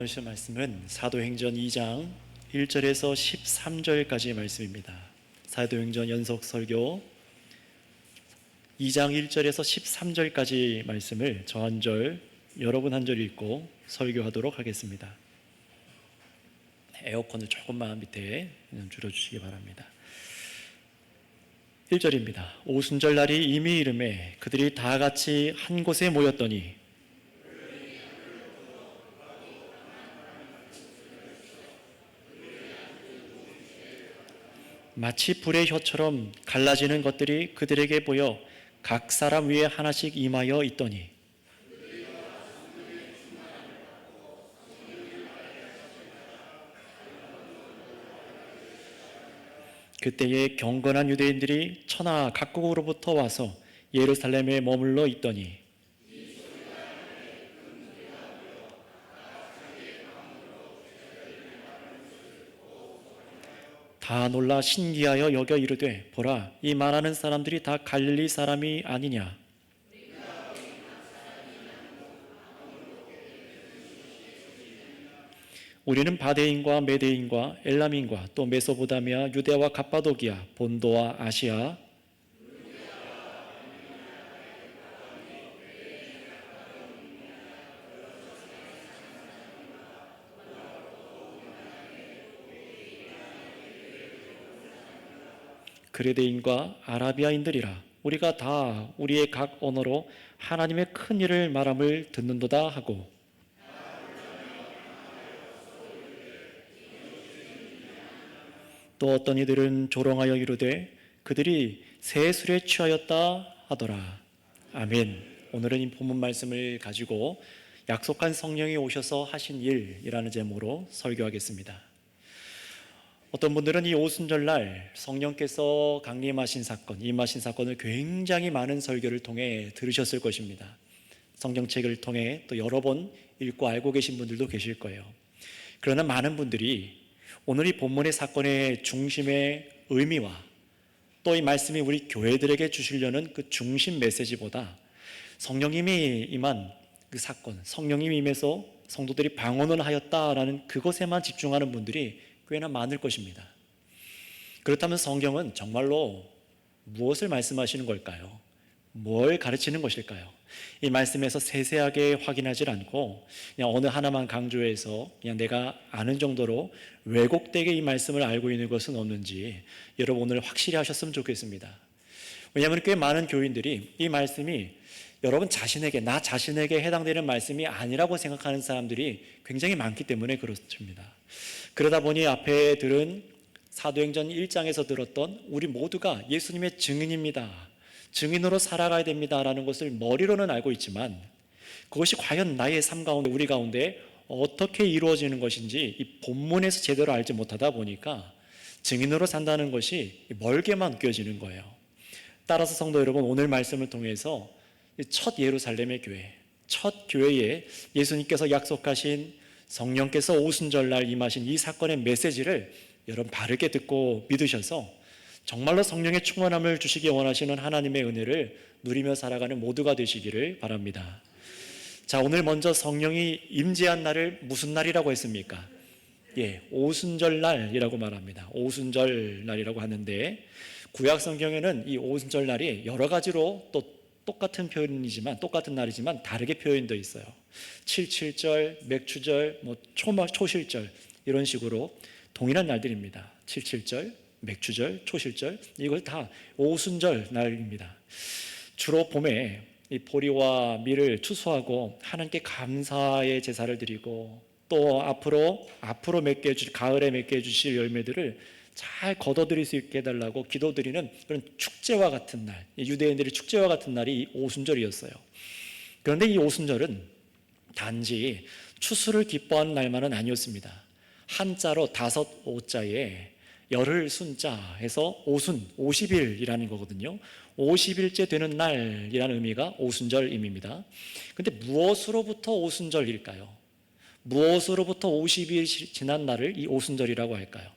오늘 말씀은 사도행전 2장 1절에서 13절까지의 말씀입니다. 사도행전 연속 설교 2장 1절에서 13절까지 말씀을 저 한 절, 여러분 한 절 읽고 설교하도록 하겠습니다. 에어컨을 조금만 밑에 줄여주시기 바랍니다. 1절입니다. 오순절 날이 이미 이름에 그들이 다 같이 한 곳에 모였더니 마치 불의 혀처럼 갈라지는 것들이 그들에게 보여 각 사람 위에 하나씩 임하여 있더니 그때에 경건한 유대인들이 천하 각국으로부터 와서 예루살렘에 머물러 있더니 다 놀라 신기하여 여겨 이르되 보라 이 말하는 사람들이 다 갈릴리 사람이 아니냐. 우리는 바데인과 메데인과 엘람인과 또 메소보다미아 유대와 갑바도기아 본도와 아시아 그레데인과 아라비아인들이라 우리가 다 우리의 각 언어로 하나님의 큰 일을 말함을 듣는도다 하고 또 어떤 이들은 조롱하여 이르되 그들이 새 술에 취하였다 하더라. 아멘. 오늘은 이 본문 말씀을 가지고 약속한 성령이 오셔서 하신 일이라는 제목으로 설교하겠습니다. 어떤 분들은 이 오순절날 성령께서 강림하신 사건, 임하신 사건을 굉장히 많은 설교를 통해 들으셨을 것입니다. 성경책을 통해 또 여러 번 읽고 알고 계신 분들도 계실 거예요. 그러나 많은 분들이 오늘 이 본문의 사건의 중심의 의미와 또 이 말씀이 우리 교회들에게 주시려는 그 중심 메시지보다 성령님이 임한 그 사건, 성령님이 임해서 성도들이 방언을 하였다라는 그것에만 집중하는 분들이 꽤나 많을 것입니다. 그렇다면 성경은 정말로 무엇을 말씀하시는 걸까요? 뭘 가르치는 것일까요? 이 말씀에서 세세하게 확인하지 않고 그냥 어느 하나만 강조해서 그냥 내가 아는 정도로 왜곡되게 이 말씀을 알고 있는 것은 없는지 여러분 오늘 확실히 하셨으면 좋겠습니다. 왜냐하면 꽤 많은 교인들이 이 말씀이 여러분 자신에게, 나 자신에게 해당되는 말씀이 아니라고 생각하는 사람들이 굉장히 많기 때문에 그렇습니다. 그러다 보니 앞에 들은 사도행전 1장에서 들었던 우리 모두가 예수님의 증인입니다, 증인으로 살아가야 됩니다라는 것을 머리로는 알고 있지만 그것이 과연 나의 삶 가운데, 우리 가운데 어떻게 이루어지는 것인지 이 본문에서 제대로 알지 못하다 보니까 증인으로 산다는 것이 멀게만 느껴지는 거예요. 따라서 성도 여러분, 오늘 말씀을 통해서 첫 예루살렘의 교회, 첫 교회에 예수님께서 약속하신 성령께서 오순절날 임하신 이 사건의 메시지를 여러분 바르게 듣고 믿으셔서 정말로 성령의 충만함을 주시기 원하시는 하나님의 은혜를 누리며 살아가는 모두가 되시기를 바랍니다. 자, 오늘 먼저 성령이 임재한 날을 무슨 날이라고 했습니까? 오순절날이라고 말합니다. 오순절날이라고 하는데 구약 성경에는 이 오순절날이 여러 가지로 또 똑같은 표현이지만, 똑같은 날이지만 다르게 표현되어 있어요. 77절, 맥추절, 초실절 이런 식으로 동일한 날들입니다. 77절, 맥추절, 초실절, 이걸 다 오순절 날입니다. 주로 봄에 이 보리와 밀을 추수하고 하나님께 감사의 제사를 드리고 또 앞으로 맺게 해주실, 가을에 맺게 해주실 열매들을 잘 거둬들일 수 있게 해달라고 기도드리는 그런 축제와 같은 날, 유대인들의 축제와 같은 날이 오순절이었어요. 그런데 이 오순절은 단지 추수를 기뻐하는 날만은 아니었습니다. 한자로 5자에 열흘 순자 해서 오순, 50일이라는 거거든요. 50일째 되는 날이라는 의미가 오순절임입니다. 그런데 무엇으로부터 오순절일까요? 무엇으로부터 50일 지난 날을 이 오순절이라고 할까요?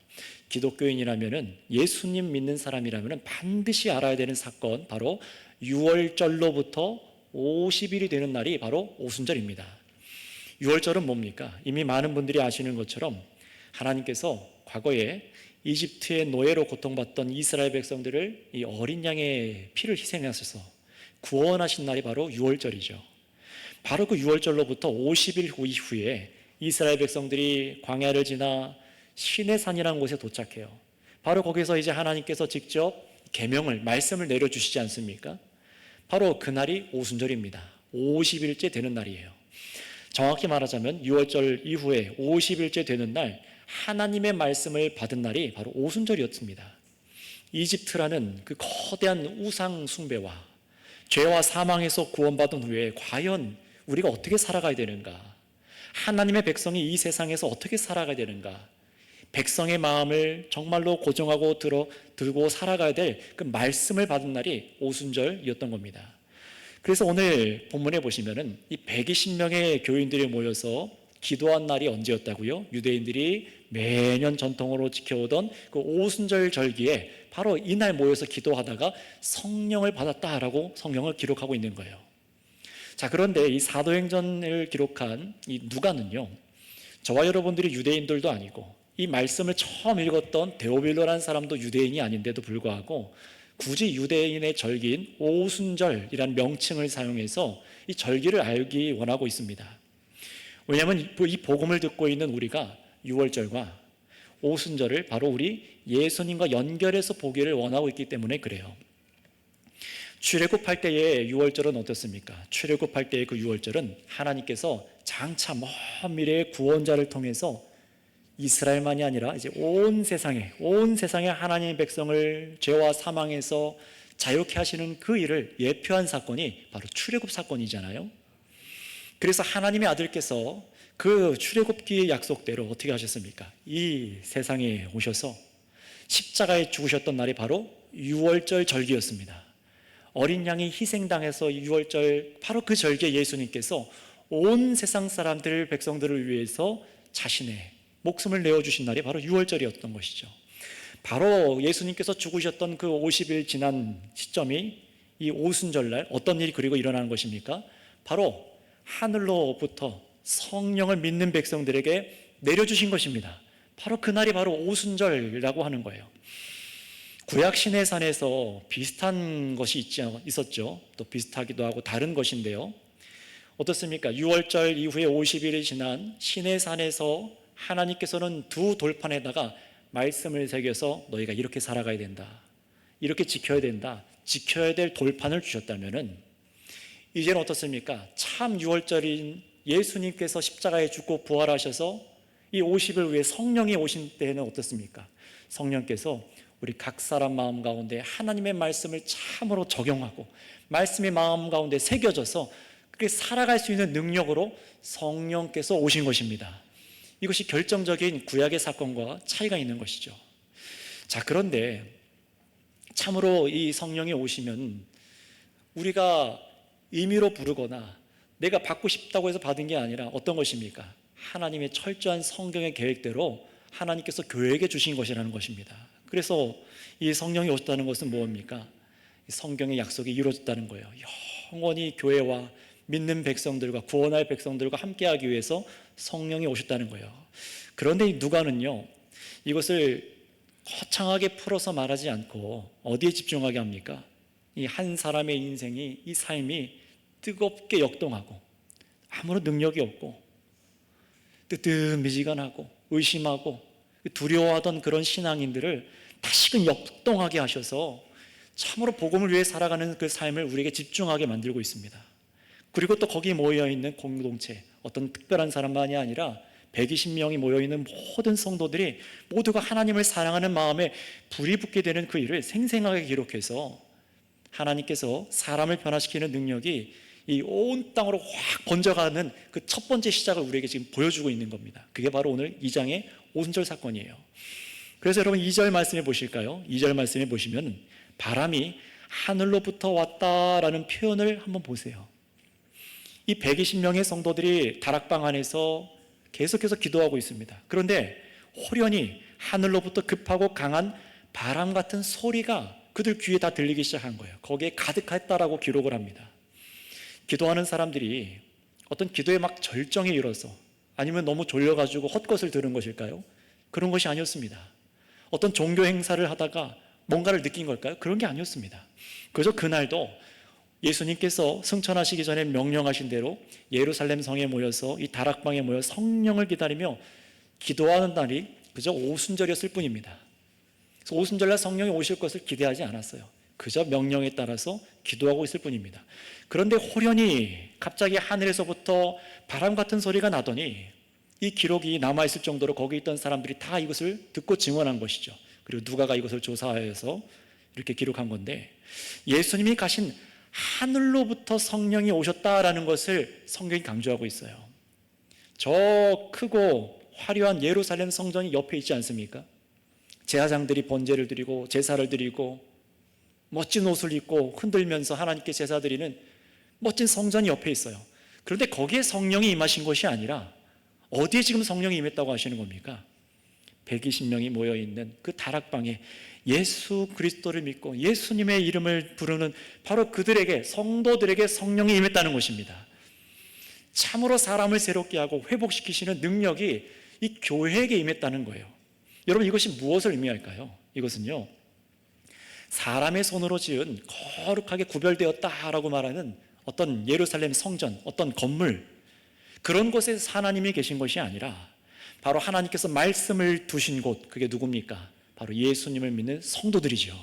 기독교인이라면, 예수님 믿는 사람이라면 반드시 알아야 되는 사건, 바로 6월절로부터 50일이 되는 날이 바로 오순절입니다. 유월절은 뭡니까? 이미 많은 분들이 아시는 것처럼 하나님께서 과거에 이집트의 노예로 고통받던 이스라엘 백성들을 이 어린 양의 피를 희생하셔서 구원하신 날이 바로 유월절이죠. 바로 그 유월절로부터 50일 이후에 이스라엘 백성들이 광야를 지나 시내산이라는 곳에 도착해요. 바로 거기서 이제 하나님께서 직접 계명을, 말씀을 내려주시지 않습니까? 바로 그날이 오순절입니다. 50일째 되는 날이에요. 정확히 말하자면 유월절 이후에 50일째 되는 날 하나님의 말씀을 받은 날이 바로 오순절이었습니다. 이집트라는 그 거대한 우상 숭배와 죄와 사망에서 구원받은 후에 과연 우리가 어떻게 살아가야 되는가? 하나님의 백성이 이 세상에서 어떻게 살아가야 되는가? 백성의 마음을 정말로 고정하고 들고 살아가야 될 그 말씀을 받은 날이 오순절이었던 겁니다. 그래서 오늘 본문에 보시면은 이 120명의 교인들이 모여서 기도한 날이 언제였다고요? 유대인들이 매년 전통으로 지켜오던 그 오순절 절기에 바로 이날 모여서 기도하다가 성령을 받았다라고 성경을 기록하고 있는 거예요. 자, 그런데 이 사도행전을 기록한 이 누가는요, 저와 여러분들이 유대인들도 아니고 이 말씀을 처음 읽었던 데오빌로라는 사람도 유대인이 아닌데도 불구하고 굳이 유대인의 절기인 오순절이라는 명칭을 사용해서 이 절기를 알기 원하고 있습니다. 왜냐하면 이 복음을 듣고 있는 우리가 유월절과 오순절을 바로 우리 예수님과 연결해서 보기를 원하고 있기 때문에 그래요. 출애굽할 때의 유월절은 어떻습니까? 출애굽할 때의 그 유월절은 하나님께서 장차 먼 미래의 구원자를 통해서 이스라엘만이 아니라 이제 온 세상에 하나님의 백성을 죄와 사망에서 자유케 하시는 그 일을 예표한 사건이 바로 출애굽 사건이잖아요. 그래서 하나님의 아들께서 그 출애굽기의 약속대로 어떻게 하셨습니까? 이 세상에 오셔서 십자가에 죽으셨던 날이 바로 유월절 절기였습니다. 어린 양이 희생당해서 유월절 바로 그 절기에 예수님께서 온 세상 사람들, 백성들을 위해서 자신의 목숨을 내어주신 날이 바로 유월절이었던 것이죠. 바로 예수님께서 죽으셨던 그 50일 지난 시점이 이 오순절날 어떤 일이 그리고 일어나는 것입니까? 바로 하늘로부터 성령을 믿는 백성들에게 내려주신 것입니다. 바로 그날이 바로 오순절이라고 하는 거예요. 구약 시내산에서 비슷한 것이 있었죠. 또 비슷하기도 하고 다른 것인데요. 어떻습니까? 유월절 이후에 50일이 지난 시내산에서 하나님께서는 두 돌판에다가 말씀을 새겨서 너희가 이렇게 살아가야 된다, 이렇게 지켜야 된다, 지켜야 될 돌판을 주셨다면은 이제는 어떻습니까? 참 유월절인 예수님께서 십자가에 죽고 부활하셔서 이 50일 후에 성령이 오신 때에는 어떻습니까? 성령께서 우리 각 사람 마음 가운데 하나님의 말씀을 참으로 적용하고 말씀이 마음 가운데 새겨져서 그렇게 살아갈 수 있는 능력으로 성령께서 오신 것입니다. 이것이 결정적인 구약의 사건과 차이가 있는 것이죠. 자, 그런데 참으로 이 성령이 오시면 우리가 임의로 부르거나 내가 받고 싶다고 해서 받은 게 아니라 어떤 것입니까? 하나님의 철저한 성경의 계획대로 하나님께서 교회에게 주신 것이라는 것입니다. 그래서 이 성령이 오셨다는 것은 무엇입니까? 성경의 약속이 이루어졌다는 거예요. 영원히 교회와 믿는 백성들과 구원할 백성들과 함께하기 위해서 성령이 오셨다는 거예요. 그런데 이 누가는요, 이것을 거창하게 풀어서 말하지 않고 어디에 집중하게 합니까? 이 한 사람의 인생이, 이 삶이 뜨겁게 역동하고 아무런 능력이 없고 뜨뜻미지근하고 의심하고 두려워하던 그런 신앙인들을 다시금 역동하게 하셔서 참으로 복음을 위해 살아가는 그 삶을 우리에게 집중하게 만들고 있습니다. 그리고 또 거기에 모여있는 공동체, 어떤 특별한 사람만이 아니라 120명이 모여있는 모든 성도들이 모두가 하나님을 사랑하는 마음에 불이 붙게 되는 그 일을 생생하게 기록해서 하나님께서 사람을 변화시키는 능력이 이 온 땅으로 확 번져가는 그 첫 번째 시작을 우리에게 지금 보여주고 있는 겁니다. 그게 바로 오늘 2장의 오순절 사건이에요. 그래서 여러분 2절 말씀해 보실까요? 2절 말씀해 보시면 바람이 하늘로부터 왔다라는 표현을 한번 보세요. 이 120명의 성도들이 다락방 안에서 계속해서 기도하고 있습니다. 그런데 호련히 하늘로부터 급하고 강한 바람 같은 소리가 그들 귀에 다 들리기 시작한 거예요. 거기에 가득했다라고 기록을 합니다. 기도하는 사람들이 어떤 기도에 막 절정에 이뤄서 아니면 너무 졸려가지고 헛것을 들은 것일까요? 그런 것이 아니었습니다. 어떤 종교 행사를 하다가 뭔가를 느낀 걸까요? 그런 게 아니었습니다. 그저 그날도 예수님께서 승천하시기 전에 명령하신 대로 예루살렘 성에 모여서 이 다락방에 모여 성령을 기다리며 기도하는 날이 그저 오순절이었을 뿐입니다. 그래서 오순절날 성령이 오실 것을 기대하지 않았어요. 그저 명령에 따라서 기도하고 있을 뿐입니다. 그런데 호련히 갑자기 하늘에서부터 바람 같은 소리가 나더니 이 기록이 남아있을 정도로 거기 있던 사람들이 다 이것을 듣고 증언한 것이죠. 그리고 누가가 이것을 조사하여서 이렇게 기록한 건데, 예수님이 가신 하늘로부터 성령이 오셨다라는 것을 성경이 강조하고 있어요. 저 크고 화려한 예루살렘 성전이 옆에 있지 않습니까? 제사장들이 번제를 드리고 제사를 드리고 멋진 옷을 입고 흔들면서 하나님께 제사 드리는 멋진 성전이 옆에 있어요. 그런데 거기에 성령이 임하신 것이 아니라 어디에 지금 성령이 임했다고 하시는 겁니까? 120명이 모여있는 그 다락방에 예수 그리스도를 믿고 예수님의 이름을 부르는 바로 그들에게, 성도들에게 성령이 임했다는 것입니다. 참으로 사람을 새롭게 하고 회복시키시는 능력이 이 교회에게 임했다는 거예요. 여러분, 이것이 무엇을 의미할까요? 이것은요, 사람의 손으로 지은 거룩하게 구별되었다라고 말하는 어떤 예루살렘 성전, 어떤 건물, 그런 곳에 하나님이 계신 것이 아니라 바로 하나님께서 말씀을 두신 곳, 그게 누굽니까? 바로 예수님을 믿는 성도들이죠.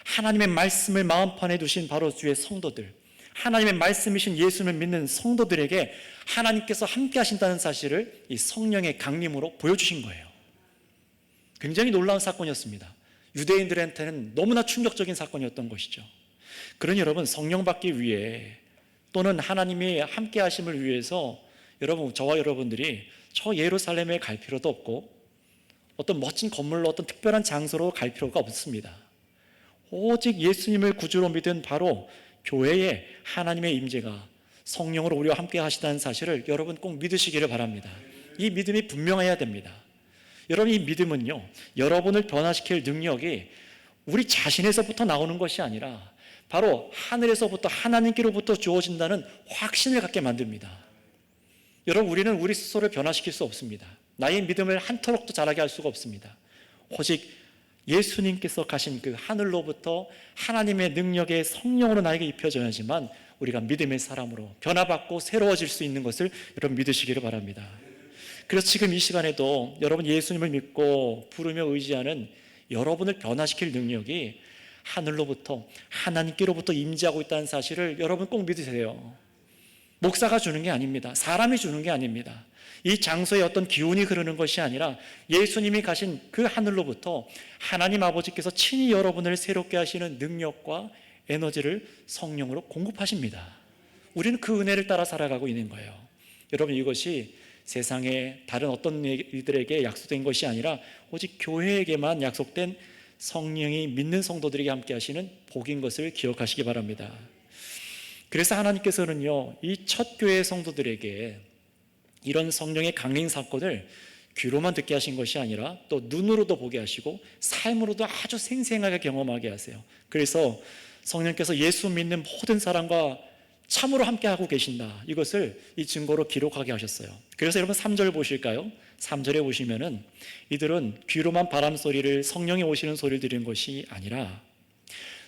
하나님의 말씀을 마음판에 두신 바로 주의 성도들, 하나님의 말씀이신 예수님을 믿는 성도들에게 하나님께서 함께 하신다는 사실을 이 성령의 강림으로 보여주신 거예요. 굉장히 놀라운 사건이었습니다. 유대인들한테는 너무나 충격적인 사건이었던 것이죠. 그러니 여러분, 성령 받기 위해 또는 하나님이 함께 하심을 위해서 여러분, 저와 여러분들이 저 예루살렘에 갈 필요도 없고 어떤 멋진 건물로 어떤 특별한 장소로 갈 필요가 없습니다. 오직 예수님을 구주로 믿은 바로 교회에 하나님의 임재가 성령으로 우리와 함께 하시다는 사실을 여러분 꼭 믿으시기를 바랍니다. 이 믿음이 분명해야 됩니다. 여러분, 이 믿음은요, 여러분을 변화시킬 능력이 우리 자신에서부터 나오는 것이 아니라 바로 하늘에서부터, 하나님께로부터 주어진다는 확신을 갖게 만듭니다. 여러분, 우리는 우리 스스로를 변화시킬 수 없습니다. 나의 믿음을 한터럭도 자라게 할 수가 없습니다. 오직 예수님께서 가신 그 하늘로부터 하나님의 능력의 성령으로 나에게 입혀져야지만 우리가 믿음의 사람으로 변화받고 새로워질 수 있는 것을 여러분 믿으시기를 바랍니다. 그래서 지금 이 시간에도 여러분 예수님을 믿고 부르며 의지하는 여러분을 변화시킬 능력이 하늘로부터, 하나님께로부터 임재하고 있다는 사실을 여러분 꼭 믿으세요. 목사가 주는 게 아닙니다. 사람이 주는 게 아닙니다. 이 장소에 어떤 기운이 흐르는 것이 아니라 예수님이 가신 그 하늘로부터 하나님 아버지께서 친히 여러분을 새롭게 하시는 능력과 에너지를 성령으로 공급하십니다. 우리는 그 은혜를 따라 살아가고 있는 거예요. 여러분, 이것이 세상에 다른 어떤 이들에게 약속된 것이 아니라 오직 교회에게만 약속된 성령이 믿는 성도들에게 함께 하시는 복인 것을 기억하시기 바랍니다. 그래서 하나님께서는요, 이 첫 교회 성도들에게 이런 성령의 강림 사건을 귀로만 듣게 하신 것이 아니라 또 눈으로도 보게 하시고 삶으로도 아주 생생하게 경험하게 하세요. 그래서 성령께서 예수 믿는 모든 사람과 참으로 함께하고 계신다, 이것을 이 증거로 기록하게 하셨어요. 그래서 여러분 3절 보실까요? 3절에 보시면은 이들은 귀로만 바람 소리를, 성령이 오시는 소리를 들은 것이 아니라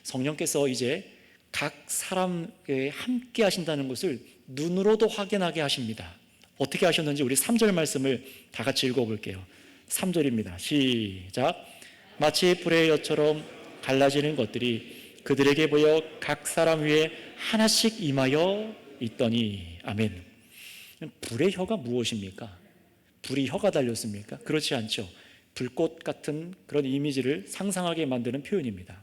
성령께서 이제 각 사람에게 함께 하신다는 것을 눈으로도 확인하게 하십니다. 어떻게 하셨는지 우리 3절 말씀을 다 같이 읽어볼게요. 3절입니다. 시작. 마치 불의 엿처럼 갈라지는 것들이 그들에게 보여 각 사람 위에 하나씩 임하여 있더니. 아멘. 불의 혀가 무엇입니까? 불이 혀가 달렸습니까? 그렇지 않죠. 불꽃 같은 그런 이미지를 상상하게 만드는 표현입니다.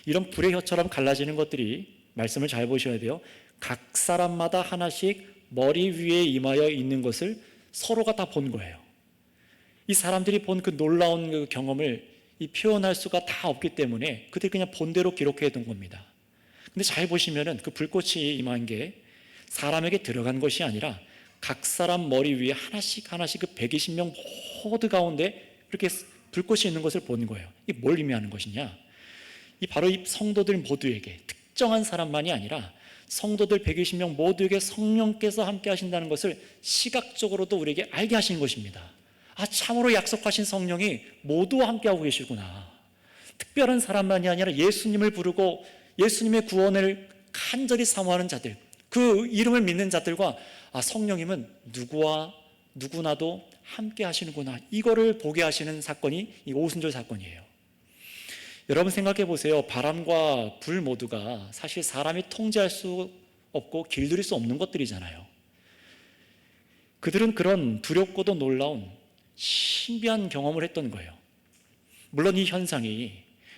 이런 불의 혀처럼 갈라지는 것들이, 말씀을 잘 보셔야 돼요, 각 사람마다 하나씩 머리 위에 임하여 있는 것을 서로가 다 본 거예요. 이 사람들이 본 그 놀라운 그 경험을 이 표현할 수가 다 없기 때문에 그들이 그냥 본대로 기록해 둔 겁니다. 근데 잘 보시면은 그 불꽃이 임한 게 사람에게 들어간 것이 아니라 각 사람 머리 위에 하나씩 하나씩 그 120명 모두 가운데 이렇게 불꽃이 있는 것을 본 거예요. 이게 뭘 의미하는 것이냐? 이 바로 이 성도들 모두에게, 특정한 사람만이 아니라 성도들 120명 모두에게 성령께서 함께 하신다는 것을 시각적으로도 우리에게 알게 하신 것입니다. 아, 참으로 약속하신 성령이 모두와 함께하고 계시구나. 특별한 사람만이 아니라 예수님을 부르고 예수님의 구원을 간절히 사모하는 자들, 그 이름을 믿는 자들과 아, 성령님은 누구나도 함께 하시는구나, 이거를 보게 하시는 사건이 이 오순절 사건이에요. 여러분 생각해 보세요. 바람과 불 모두가 사실 사람이 통제할 수 없고 길들일 수 없는 것들이잖아요. 그들은 그런 두렵고도 놀라운 신비한 경험을 했던 거예요. 물론 이 현상이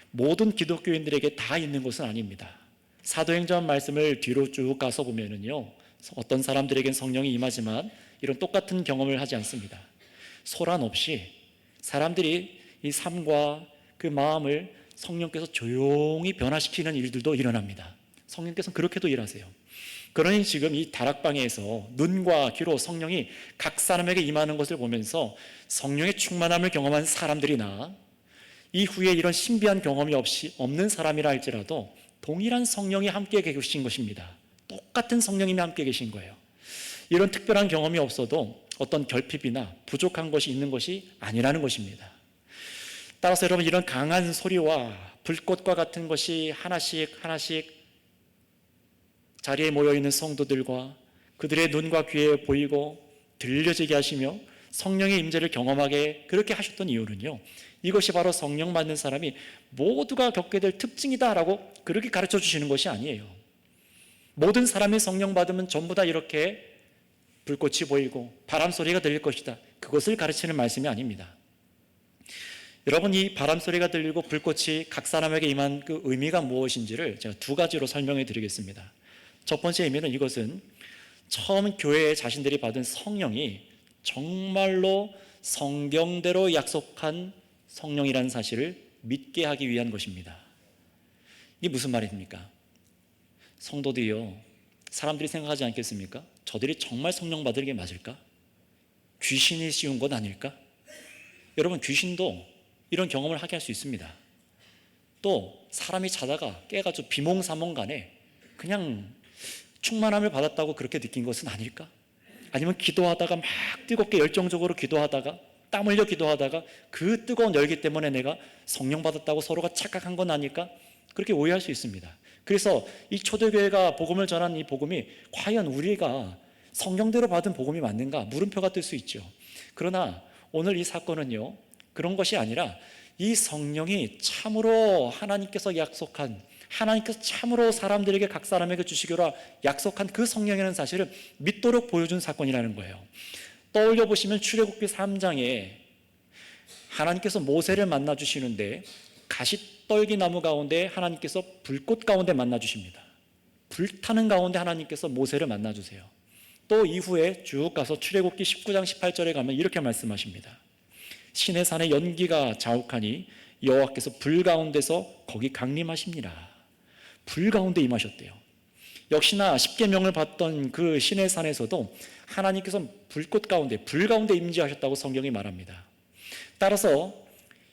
모든 기독교인들에게 다 있는 것은 아닙니다. 사도행전 말씀을 뒤로 쭉 가서 보면은요, 어떤 사람들에겐 성령이 임하지만 이런 똑같은 경험을 하지 않습니다. 소란 없이 사람들이 이 삶과 그 마음을 성령께서 조용히 변화시키는 일들도 일어납니다. 성령께서는 그렇게도 일하세요. 그러니 지금 이 다락방에서 눈과 귀로 성령이 각 사람에게 임하는 것을 보면서 성령의 충만함을 경험한 사람들이나 이후에 이런 신비한 경험이 없는 사람이라 할지라도 동일한 성령이 함께 계신 것입니다. 똑같은 성령님이 함께 계신 거예요. 이런 특별한 경험이 없어도 어떤 결핍이나 부족한 것이 있는 것이 아니라는 것입니다. 따라서 여러분, 이런 강한 소리와 불꽃과 같은 것이 하나씩 자리에 모여있는 성도들과 그들의 눈과 귀에 보이고 들려지게 하시며 성령의 임재를 경험하게 그렇게 하셨던 이유는요, 이것이 바로 성령 받는 사람이 모두가 겪게 될 특징이다라고 그렇게 가르쳐 주시는 것이 아니에요. 모든 사람이 성령 받으면 전부 다 이렇게 불꽃이 보이고 바람 소리가 들릴 것이다, 그것을 가르치는 말씀이 아닙니다. 여러분, 이 바람 소리가 들리고 불꽃이 각 사람에게 임한 그 의미가 무엇인지를 제가 두 가지로 설명해 드리겠습니다. 첫 번째 의미는 이것은 처음 교회에 자신들이 받은 성령이 정말로 성경대로 약속한 성령이라는 사실을 믿게 하기 위한 것입니다. 이게 무슨 말입니까? 성도들이요, 사람들이 생각하지 않겠습니까? 저들이 정말 성령 받을 게 맞을까? 귀신이 씌운 것 아닐까? 여러분, 귀신도 이런 경험을 하게 할 수 있습니다. 또 사람이 자다가 깨가지고 비몽사몽 간에 그냥 충만함을 받았다고 그렇게 느낀 것은 아닐까? 아니면 기도하다가 막 뜨겁게 열정적으로 기도하다가 땀 흘려 기도하다가 그 뜨거운 열기 때문에 내가 성령 받았다고 서로가 착각한 건 아닐까? 그렇게 오해할 수 있습니다. 그래서 이 초대교회가 복음을 전한 이 복음이 과연 우리가 성령대로 받은 복음이 맞는가? 물음표가 뜰 수 있죠. 그러나 오늘 이 사건은요, 그런 것이 아니라 이 성령이 참으로 하나님께서 약속한, 하나님께서 참으로 사람들에게 각 사람에게 주시기로 약속한 그 성령이라는 사실을 믿도록 보여준 사건이라는 거예요. 떠올려 보시면 출애굽기 3장에 하나님께서 모세를 만나 주시는데 가시떨기 나무 가운데 하나님께서 불꽃 가운데 만나 주십니다. 불타는 가운데 하나님께서 모세를 만나 주세요. 또 이후에 쭉 가서 출애굽기 19장 18절에 가면 이렇게 말씀하십니다. 시내 산에 연기가 자욱하니 여호와께서 불 가운데서 거기 강림하십니다. 불 가운데 임하셨대요. 역시나 십계명을 받던 그 시내 산에서도 하나님께서 불꽃 가운데, 불 가운데 임재하셨다고 성경이 말합니다. 따라서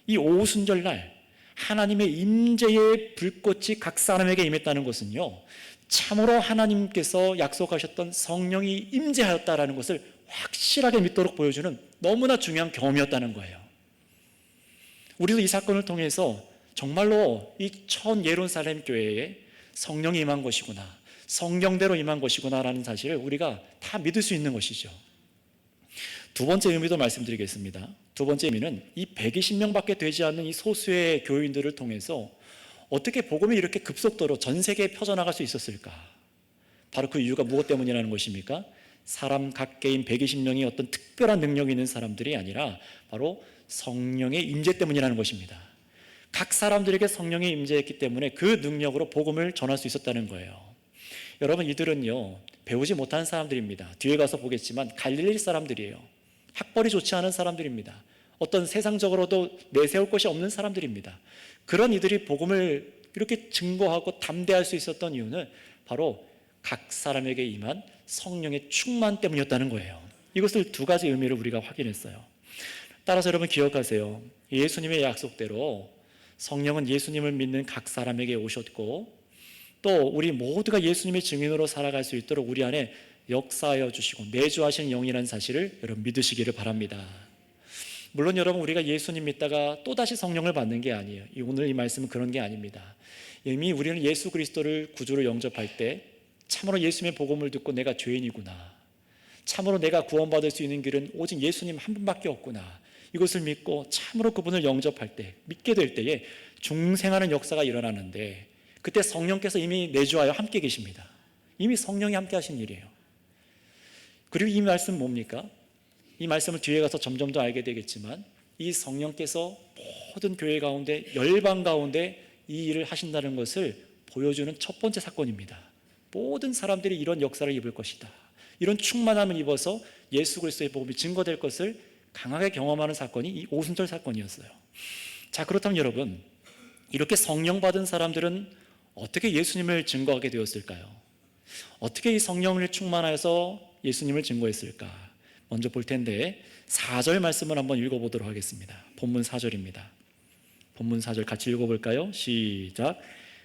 이 오순절날 하나님의 임재의 불꽃이 각 사람에게 임했다는 것은요, 참으로 하나님께서 약속하셨던 성령이 임재하였다라는 것을 확실하게 믿도록 보여주는 너무나 중요한 경험이었다는 거예요. 우리도 이 사건을 통해서 정말로 이 첫 예루살렘 교회에 성령이 임한 것이구나, 성경대로 임한 것이구나라는 사실을 우리가 다 믿을 수 있는 것이죠. 두 번째 의미도 말씀드리겠습니다. 두 번째 의미는 이 120명밖에 되지 않는 이 소수의 교인들을 통해서 어떻게 복음이 이렇게 급속도로 전 세계에 퍼져나갈 수 있었을까? 바로 그 이유가 무엇 때문이라는 것입니까? 사람 각개인 120명이 어떤 특별한 능력이 있는 사람들이 아니라 바로 성령의 임재 때문이라는 것입니다. 각 사람들에게 성령이 임재했기 때문에 그 능력으로 복음을 전할 수 있었다는 거예요. 여러분, 이들은요, 배우지 못한 사람들입니다. 뒤에 가서 보겠지만 갈릴리 사람들이에요. 학벌이 좋지 않은 사람들입니다. 어떤 세상적으로도 내세울 것이 없는 사람들입니다. 그런 이들이 복음을 이렇게 증거하고 담대할 수 있었던 이유는 바로 각 사람에게 임한 성령의 충만 때문이었다는 거예요. 이것을 두 가지 의미로 우리가 확인했어요. 따라서 여러분 기억하세요. 예수님의 약속대로 성령은 예수님을 믿는 각 사람에게 오셨고 또 우리 모두가 예수님의 증인으로 살아갈 수 있도록 우리 안에 역사하여 주시고 내주하시는 영이라는 사실을 여러분 믿으시기를 바랍니다. 물론 여러분 우리가 예수님 믿다가 또다시 성령을 받는 게 아니에요. 오늘 이 말씀은 그런 게 아닙니다. 이미 우리는 예수 그리스도를 구주로 영접할 때 참으로 예수님의 복음을 듣고 내가 죄인이구나, 참으로 내가 구원받을 수 있는 길은 오직 예수님 한 분밖에 없구나, 이것을 믿고 참으로 그분을 영접할 때, 믿게 될 때에 중생하는 역사가 일어나는데, 그때 성령께서 이미 내주하여 함께 계십니다. 이미 성령이 함께 하신 일이에요. 그리고 이 말씀은 뭡니까? 이 말씀을 뒤에 가서 점점 더 알게 되겠지만, 이 성령께서 모든 교회 가운데, 열방 가운데 이 일을 하신다는 것을 보여주는 첫 번째 사건입니다. 모든 사람들이 이런 역사를 입을 것이다, 이런 충만함을 입어서 예수 그리스도의 복음이 증거될 것을 강하게 경험하는 사건이 이 오순절 사건이었어요. 자, 그렇다면 여러분, 이렇게 성령 받은 사람들은 어떻게 예수님을 증거하게 되었을까요? 어떻게 이 성령을 충만하여서 예수님을 증거했을까? 먼저 볼 텐데 4절 말씀을 한번 읽어보도록 하겠습니다. 본문 4절입니다. 본문 4절 같이 읽어볼까요? 시작.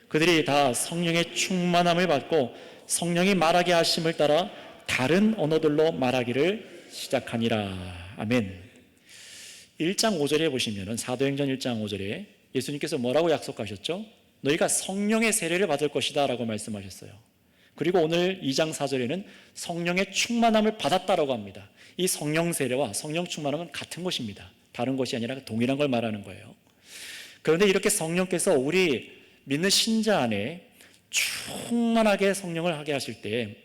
그들이 다 성령의 충만함을 받고 성령이 말하게 하심을 따라 다른 언어들로 말하기를 시작하니라. 아멘. 1장 5절에 보시면 사도행전 1장 5절에 예수님께서 뭐라고 약속하셨죠? 너희가 성령의 세례를 받을 것이다 라고 말씀하셨어요. 그리고 오늘 2장 4절에는 성령의 충만함을 받았다라고 합니다. 이 성령 세례와 성령 충만함은 같은 것입니다. 다른 것이 아니라 동일한 걸 말하는 거예요. 그런데 이렇게 성령께서 우리 믿는 신자 안에 충만하게 성령을 하게 하실 때,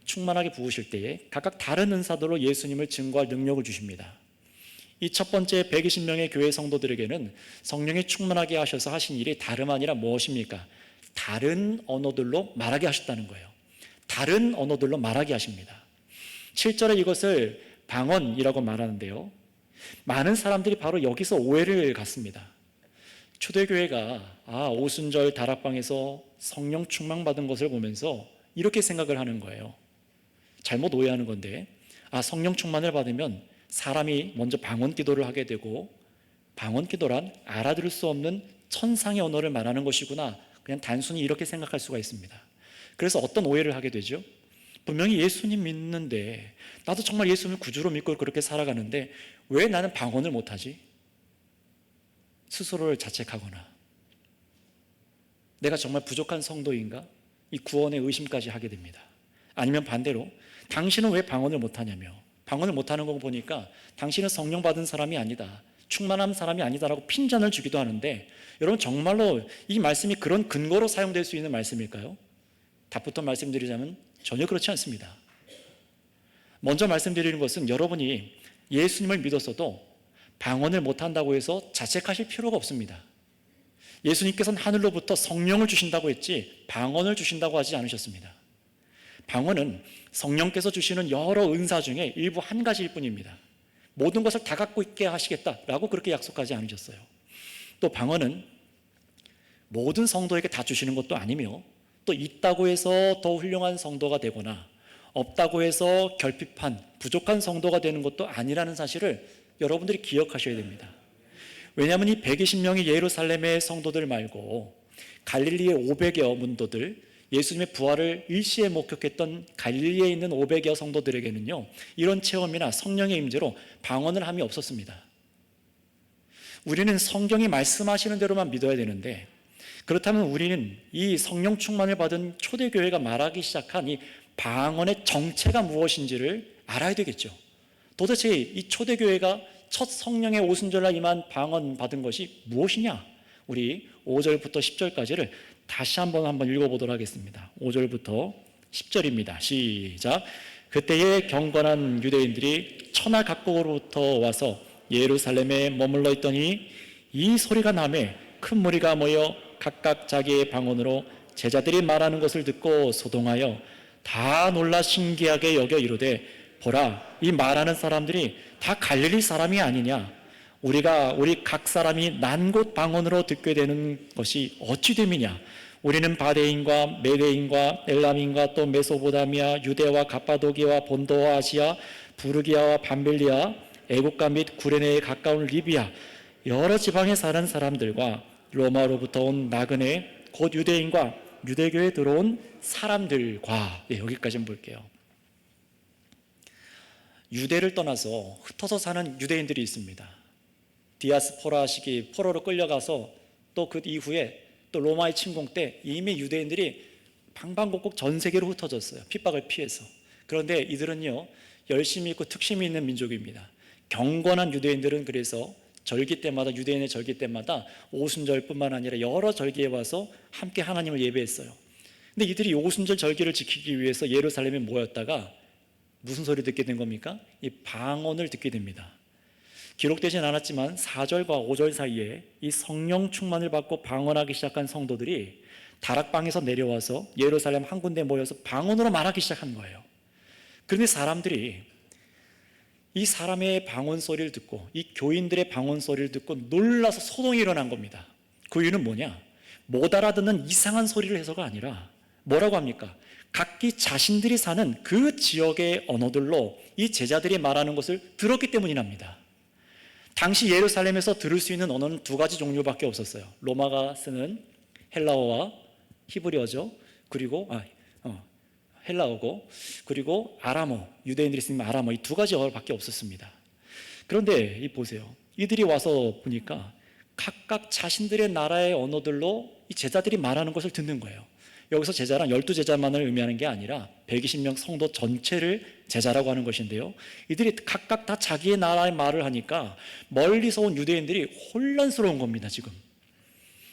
충만하게 부으실 때에 각각 다른 은사들로 예수님을 증거할 능력을 주십니다. 이 첫 번째 120명의 교회 성도들에게는 성령이 충만하게 하셔서 하신 일이 다름 아니라 무엇입니까? 다른 언어들로 말하게 하셨다는 거예요. 다른 언어들로 말하게 하십니다. 7절에 이것을 방언이라고 말하는데요, 많은 사람들이 바로 여기서 오해를 갖습니다. 초대교회가 오순절 다락방에서 성령 충만받은 것을 보면서 이렇게 생각을 하는 거예요. 잘못 오해하는 건데, 성령 충만을 받으면 사람이 먼저 방언 기도를 하게 되고, 방언 기도란 알아들을 수 없는 천상의 언어를 말하는 것이구나, 그냥 단순히 이렇게 생각할 수가 있습니다. 그래서 어떤 오해를 하게 되죠? 분명히 예수님 믿는데, 나도 정말 예수님을 구주로 믿고 그렇게 살아가는데 왜 나는 방언을 못하지? 스스로를 자책하거나, 내가 정말 부족한 성도인가? 이 구원의 의심까지 하게 됩니다. 아니면 반대로, 당신은 왜 방언을 못하냐며, 방언을 못하는 거 보니까 당신은 성령 받은 사람이 아니다, 충만한 사람이 아니다라고 핀잔을 주기도 하는데, 여러분 정말로 이 말씀이 그런 근거로 사용될 수 있는 말씀일까요? 답부터 말씀드리자면 전혀 그렇지 않습니다. 먼저 말씀드리는 것은, 여러분이 예수님을 믿었어도 방언을 못한다고 해서 자책하실 필요가 없습니다. 예수님께서는 하늘로부터 성령을 주신다고 했지 방언을 주신다고 하지 않으셨습니다. 방언은 성령께서 주시는 여러 은사 중에 일부 한 가지일 뿐입니다. 모든 것을 다 갖고 있게 하시겠다라고 그렇게 약속하지 않으셨어요. 또 방언은 모든 성도에게 다 주시는 것도 아니며, 또 있다고 해서 더 훌륭한 성도가 되거나 없다고 해서 결핍한 부족한 성도가 되는 것도 아니라는 사실을 여러분들이 기억하셔야 됩니다. 왜냐하면 이 120명의 예루살렘의 성도들 말고 갈릴리의 500여 문도들, 예수님의 부활을 일시에 목격했던 갈릴리에 있는 500여 성도들에게는요, 이런 체험이나 성령의 임재로 방언을 함이 없었습니다. 우리는 성경이 말씀하시는 대로만 믿어야 되는데, 그렇다면 우리는 이 성령 충만을 받은 초대교회가 말하기 시작한 이 방언의 정체가 무엇인지를 알아야 되겠죠. 도대체 이 초대교회가 첫 성령의 오순절날 임한 방언 받은 것이 무엇이냐? 우리 5절부터 10절까지를 다시 한번 읽어보도록 하겠습니다. 5절부터 10절입니다. 시작. 그때에 경건한 유대인들이 천하 각국으로부터 와서 예루살렘에 머물러 있더니 이 소리가 나매 큰 무리가 모여 각각 자기의 방언으로 제자들이 말하는 것을 듣고 소동하여 다 놀라 신기하게 여겨 이르되, 보라, 이 말하는 사람들이 다 갈릴리 사람이 아니냐? 우리 각 사람이 난 곳 방언으로 듣게 되는 것이 어찌 됨이냐? 우리는 바데인과 메데인과 엘람인과 또 메소보다미아, 유대와 갑바도기와 본도와 아시아, 부르기아와 밤빌리아, 애국가 및 구레네에 가까운 리비아, 여러 지방에 사는 사람들과 로마로부터 온 나그네 곧 유대인과 유대교에 들어온 사람들과, 여기까지 한번 볼게요. 유대를 떠나서 흩어져 사는 유대인들이 있습니다. 디아스포라 시기 포로로 끌려가서 또 그 이후에 또 로마의 침공 때 이미 유대인들이 방방곡곡 전 세계로 흩어졌어요. 핍박을 피해서. 그런데 이들은요, 열심히 있고 특심이 있는 민족입니다. 경건한 유대인들은 그래서 절기 때마다, 유대인의 절기 때마다 오순절뿐만 아니라 여러 절기에 와서 함께 하나님을 예배했어요. 근데 이들이 오순절 절기를 지키기 위해서 예루살렘에 모였다가 무슨 소리 듣게 된 겁니까? 이 방언을 듣게 됩니다. 기록되진 않았지만 4절과 5절 사이에 이 성령 충만을 받고 방언하기 시작한 성도들이 다락방에서 내려와서 예루살렘 한 군데 모여서 방언으로 말하기 시작한 거예요. 그런데 사람들이 이 사람의 방언 소리를 듣고, 이 교인들의 방언 소리를 듣고 놀라서 소동이 일어난 겁니다. 그 이유는 뭐냐? 못 알아듣는 이상한 소리를 해서가 아니라 뭐라고 합니까? 각기 자신들이 사는 그 지역의 언어들로 이 제자들이 말하는 것을 들었기 때문이랍니다. 당시 예루살렘에서 들을 수 있는 언어는 두 가지 종류밖에 없었어요. 로마가 쓰는 헬라어와 히브리어죠. 그리고 헬라어고, 그리고 아람어, 유대인들이 쓰는 아람어, 이 두 가지 어밖에 없었습니다. 그런데 이 보세요. 이들이 와서 보니까 각각 자신들의 나라의 언어들로 이 제자들이 말하는 것을 듣는 거예요. 여기서 제자란 12제자만을 의미하는 게 아니라 120명 성도 전체를 제자라고 하는 것인데요, 이들이 각각 다 자기의 나라의 말을 하니까 멀리서 온 유대인들이 혼란스러운 겁니다, 지금.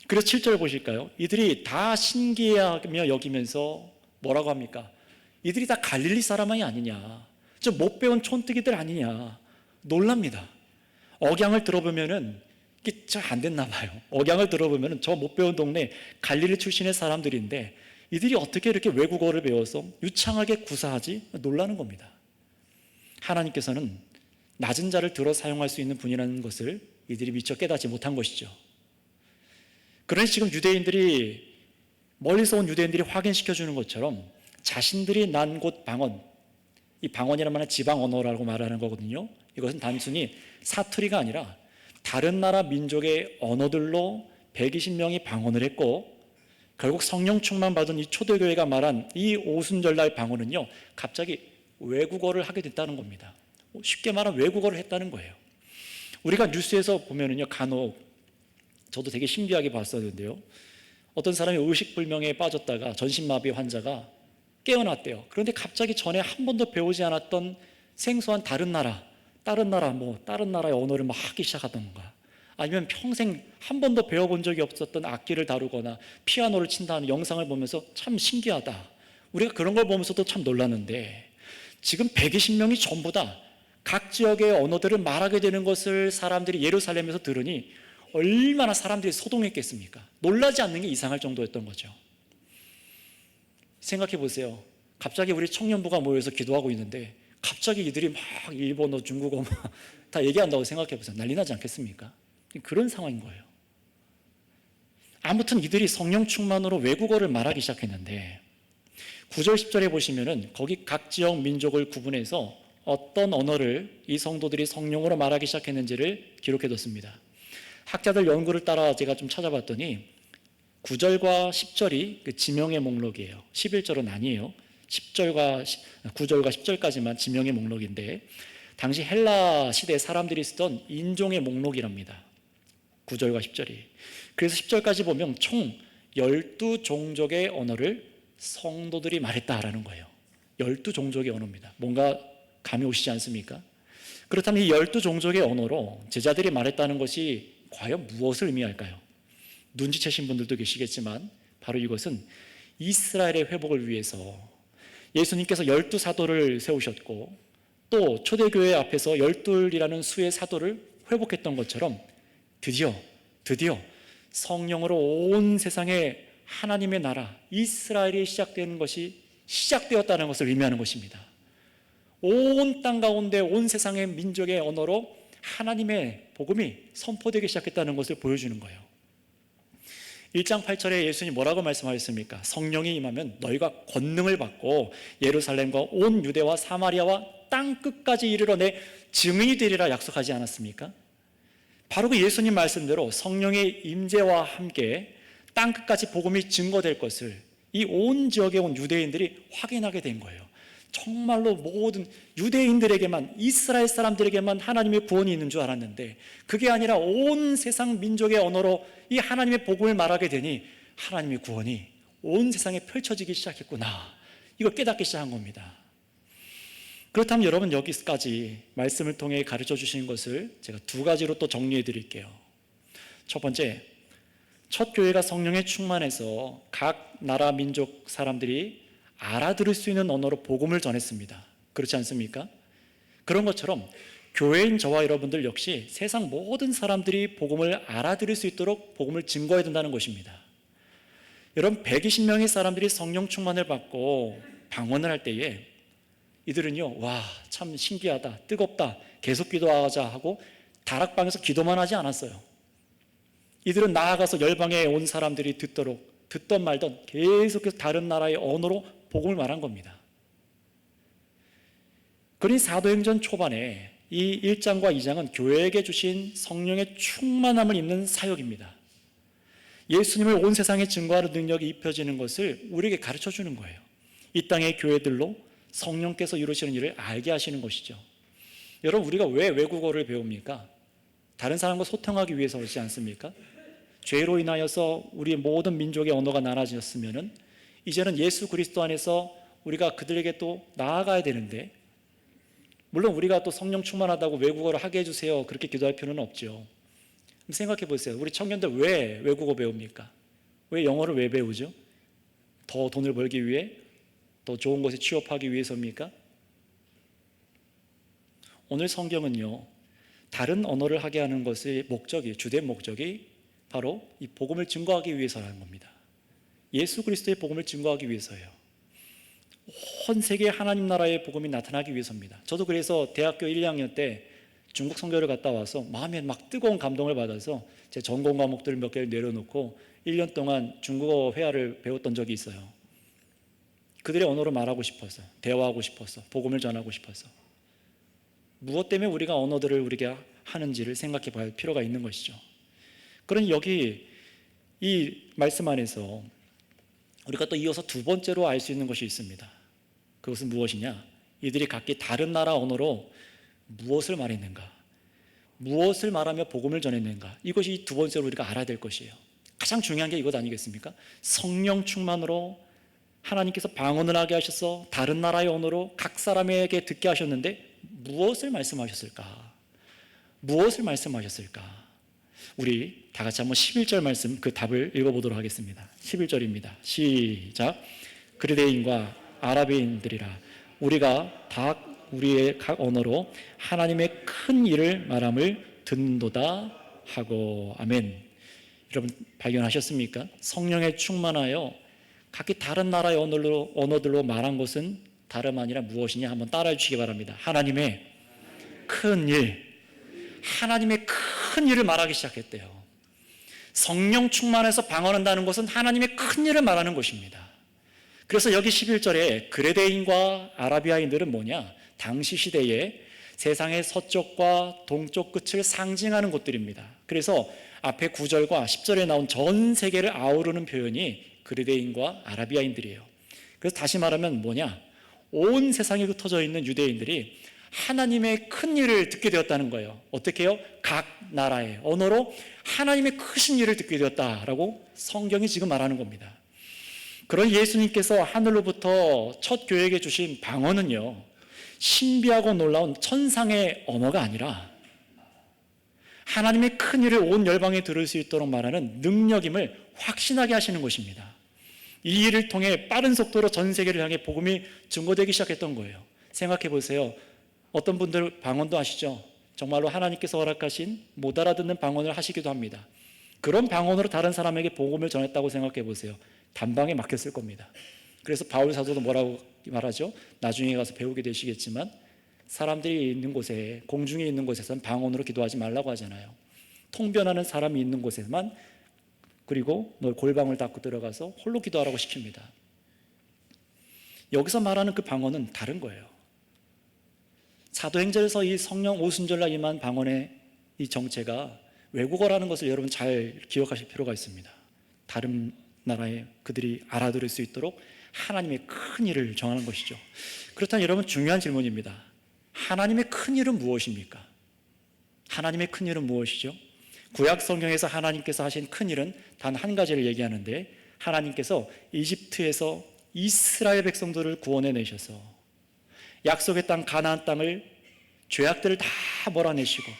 그래서 7절 보실까요? 이들이 다 신기해하며 여기면서 뭐라고 합니까? 이들이 다 갈릴리 사람이 아니냐, 좀 못 배운 촌뜨기들 아니냐, 놀랍니다. 억양을 들어보면은 이게 잘 안 됐나 봐요. 억양을 들어보면은 저 못 배운 동네 갈릴리 출신의 사람들인데 이들이 어떻게 이렇게 외국어를 배워서 유창하게 구사하지? 놀라는 겁니다. 하나님께서는 낮은 자를 들어 사용할 수 있는 분이라는 것을 이들이 미처 깨닫지 못한 것이죠. 그러니 지금 유대인들이, 멀리서 온 유대인들이 확인시켜주는 것처럼 자신들이 난 곳 방언, 이 방언이란 말은 지방 언어라고 말하는 거거든요. 이것은 단순히 사투리가 아니라 다른 나라 민족의 언어들로 120명이 방언을 했고, 결국 성령 충만 받은 이 초대교회가 말한 이 오순절날 방언은요, 갑자기 외국어를 하게 됐다는 겁니다. 쉽게 말하면 외국어를 했다는 거예요. 우리가 뉴스에서 보면은요, 간혹 저도 되게 신기하게 봤었는데요, 어떤 사람이 의식불명에 빠졌다가 전신마비 환자가 깨어났대요. 그런데 갑자기 전에 한 번도 배우지 않았던 생소한 다른 나라의 언어를 막 하기 시작하던가, 아니면 평생 한 번도 배워본 적이 없었던 악기를 다루거나 피아노를 친다는 영상을 보면서 참 신기하다, 우리가 그런 걸 보면서도 참 놀랐는데, 지금 120명이 전부 다 각 지역의 언어들을 말하게 되는 것을 사람들이 예루살렘에서 들으니 얼마나 사람들이 소동했겠습니까? 놀라지 않는 게 이상할 정도였던 거죠. 생각해 보세요. 갑자기 우리 청년부가 모여서 기도하고 있는데 갑자기 이들이 막 일본어, 중국어 다 얘기한다고 생각해 보세요. 난리 나지 않겠습니까? 그런 상황인 거예요. 아무튼 이들이 성령 충만으로 외국어를 말하기 시작했는데 9절 10절에 보시면은 거기 각 지역 민족을 구분해서 어떤 언어를 이 성도들이 성령으로 말하기 시작했는지를 기록해뒀습니다. 학자들 연구를 따라 제가 좀 찾아봤더니 9절과 10절이 그 지명의 목록이에요. 11절은 아니에요. 9절과 10절까지만 지명의 목록인데, 당시 헬라 시대 사람들이 쓰던 인종의 목록이랍니다. 9절과 10절이. 그래서 10절까지 보면 총 12종족의 언어를 성도들이 말했다라는 거예요. 12종족의 언어입니다. 뭔가 감이 오시지 않습니까? 그렇다면 이 12종족의 언어로 제자들이 말했다는 것이 과연 무엇을 의미할까요? 눈치채신 분들도 계시겠지만 바로 이것은 이스라엘의 회복을 위해서 예수님께서 12사도를 세우셨고, 또 초대교회 앞에서 12이라는 수의 사도를 회복했던 것처럼 드디어 성령으로 온 세상에 하나님의 나라 이스라엘이 시작되는 것이 시작되었다는 것을 의미하는 것입니다. 온 땅 가운데 온 세상의 민족의 언어로 하나님의 복음이 선포되기 시작했다는 것을 보여주는 거예요. 1장 8절에 예수님이 뭐라고 말씀하셨습니까? 성령이 임하면 너희가 권능을 받고 예루살렘과 온 유대와 사마리아와 땅 끝까지 이르러 내 증인이 되리라 약속하지 않았습니까? 바로 그 예수님 말씀대로 성령의 임재와 함께 땅 끝까지 복음이 증거될 것을 이 온 지역에 온 유대인들이 확인하게 된 거예요. 정말로 모든 유대인들에게만, 이스라엘 사람들에게만 하나님의 구원이 있는 줄 알았는데 그게 아니라 온 세상 민족의 언어로 이 하나님의 복음을 말하게 되니 하나님의 구원이 온 세상에 펼쳐지기 시작했구나, 이걸 깨닫기 시작한 겁니다. 그렇다면 여러분, 여기까지 말씀을 통해 가르쳐 주신 것을 제가 두 가지로 또 정리해 드릴게요. 첫 번째, 첫 교회가 성령에 충만해서 각 나라 민족 사람들이 알아들을 수 있는 언어로 복음을 전했습니다. 그렇지 않습니까? 그런 것처럼 교회인 저와 여러분들 역시 세상 모든 사람들이 복음을 알아들을 수 있도록 복음을 증거해야 된다는 것입니다. 여러분, 120명의 사람들이 성령 충만을 받고 방언을 할 때에 이들은요, 와, 참 신기하다, 뜨겁다, 계속 기도하자 하고 다락방에서 기도만 하지 않았어요. 이들은 나아가서 열방에 온 사람들이 듣던 말던 계속해서 다른 나라의 언어로 복음을 말한 겁니다. 그러니 사도행전 초반에 이 1장과 2장은 교회에게 주신 성령의 충만함을 입는 사역입니다. 예수님을 온 세상에 증거하는 능력이 입혀지는 것을 우리에게 가르쳐 주는 거예요. 이 땅의 교회들로 성령께서 이루시는 일을 알게 하시는 것이죠. 여러분, 우리가 왜 외국어를 배웁니까? 다른 사람과 소통하기 위해서 그렇지 않습니까? 죄로 인하여서 우리 모든 민족의 언어가 나눠졌으면 이제는 예수 그리스도 안에서 우리가 그들에게 또 나아가야 되는데, 물론 우리가 또 성령 충만하다고 외국어를 하게 해주세요 그렇게 기도할 필요는 없죠. 생각해 보세요. 우리 청년들 왜 외국어 배웁니까? 왜 영어를 왜 배우죠? 더 돈을 벌기 위해? 더 좋은 곳에 취업하기 위해서입니까? 오늘 성경은요, 다른 언어를 하게 하는 것의 목적이, 주된 목적이 바로 이 복음을 증거하기 위해서라는 겁니다. 예수 그리스도의 복음을 증거하기 위해서예요. 온 세계에 하나님 나라의 복음이 나타나기 위해서입니다. 저도 그래서 대학교 1, 2학년 때 중국 선교를 갔다 와서 마음에 막 뜨거운 감동을 받아서 제 전공 과목들을 몇 개를 내려놓고 1년 동안 중국어 회화를 배웠던 적이 있어요. 그들의 언어로 말하고 싶어서, 대화하고 싶어서, 복음을 전하고 싶어서. 무엇 때문에 우리가 언어들을 우리가 하는지를 생각해 봐야 할 필요가 있는 것이죠. 그러니 여기 이 말씀 안에서 우리가 또 이어서 두 번째로 알 수 있는 것이 있습니다. 그것은 무엇이냐? 이들이 각기 다른 나라 언어로 무엇을 말했는가? 무엇을 말하며 복음을 전했는가? 이것이 두 번째로 우리가 알아야 될 것이에요. 가장 중요한 게 이것 아니겠습니까? 성령 충만으로 하나님께서 방언을 하게 하셔서 다른 나라의 언어로 각 사람에게 듣게 하셨는데 무엇을 말씀하셨을까? 무엇을 말씀하셨을까? 우리 다 같이 한번 11절 말씀, 그 답을 읽어보도록 하겠습니다. 11절입니다. 시작. 그리대인과 아라비인들이라 우리가 다 우리의 각 언어로 하나님의 큰 일을 말함을 듣는도다 하고. 아멘. 여러분 발견하셨습니까? 성령에 충만하여 각기 다른 나라의 언어들로 말한 것은 다름 아니라 무엇이냐? 한번 따라해 주시기 바랍니다. 하나님의 큰 일, 하나님의 큰 일을 말하기 시작했대요. 성령 충만해서 방언한다는 것은 하나님의 큰 일을 말하는 것입니다. 그래서 여기 11절에 그레데인과 아라비아인들은 뭐냐? 당시 시대에 세상의 서쪽과 동쪽 끝을 상징하는 곳들입니다. 그래서 앞에 9절과 10절에 나온 전 세계를 아우르는 표현이 그레데인과 아라비아인들이에요. 그래서 다시 말하면 뭐냐? 온 세상에 흩어져 있는 유대인들이 하나님의 큰 일을 듣게 되었다는 거예요. 어떻게 해요? 각 나라의 언어로 하나님의 크신 일을 듣게 되었다라고 성경이 지금 말하는 겁니다. 그런 예수님께서 하늘로부터 첫 교회에게 주신 방언은요, 신비하고 놀라운 천상의 언어가 아니라 하나님의 큰 일을 온 열방에 들을 수 있도록 말하는 능력임을 확신하게 하시는 것입니다. 이 일을 통해 빠른 속도로 전 세계를 향해 복음이 증거되기 시작했던 거예요. 생각해 보세요. 어떤 분들 방언도 하시죠. 정말로 하나님께서 허락하신 못 알아듣는 방언을 하시기도 합니다. 그런 방언으로 다른 사람에게 복음을 전했다고 생각해 보세요. 단방에 막혔을 겁니다. 그래서 바울 사도도 뭐라고 말하죠? 나중에 가서 배우게 되시겠지만 사람들이 있는 곳에, 공중에 있는 곳에서는 방언으로 기도하지 말라고 하잖아요. 통변하는 사람이 있는 곳에만, 그리고 너 골방을 닫고 들어가서 홀로 기도하라고 시킵니다. 여기서 말하는 그 방언은 다른 거예요. 사도행전에서 이 성령 오순절날 임한 방언의 이 정체가 외국어라는 것을 여러분 잘 기억하실 필요가 있습니다. 다른 나라에 그들이 알아들을 수 있도록 하나님의 큰 일을 정하는 것이죠. 그렇다면 여러분, 중요한 질문입니다. 하나님의 큰 일은 무엇입니까? 하나님의 큰 일은 무엇이죠? 구약 성경에서 하나님께서 하신 큰 일은 단 한 가지를 얘기하는데, 하나님께서 이집트에서 이스라엘 백성들을 구원해 내셔서 약속의 땅 가나안 땅을, 죄악들을 다 몰아내시고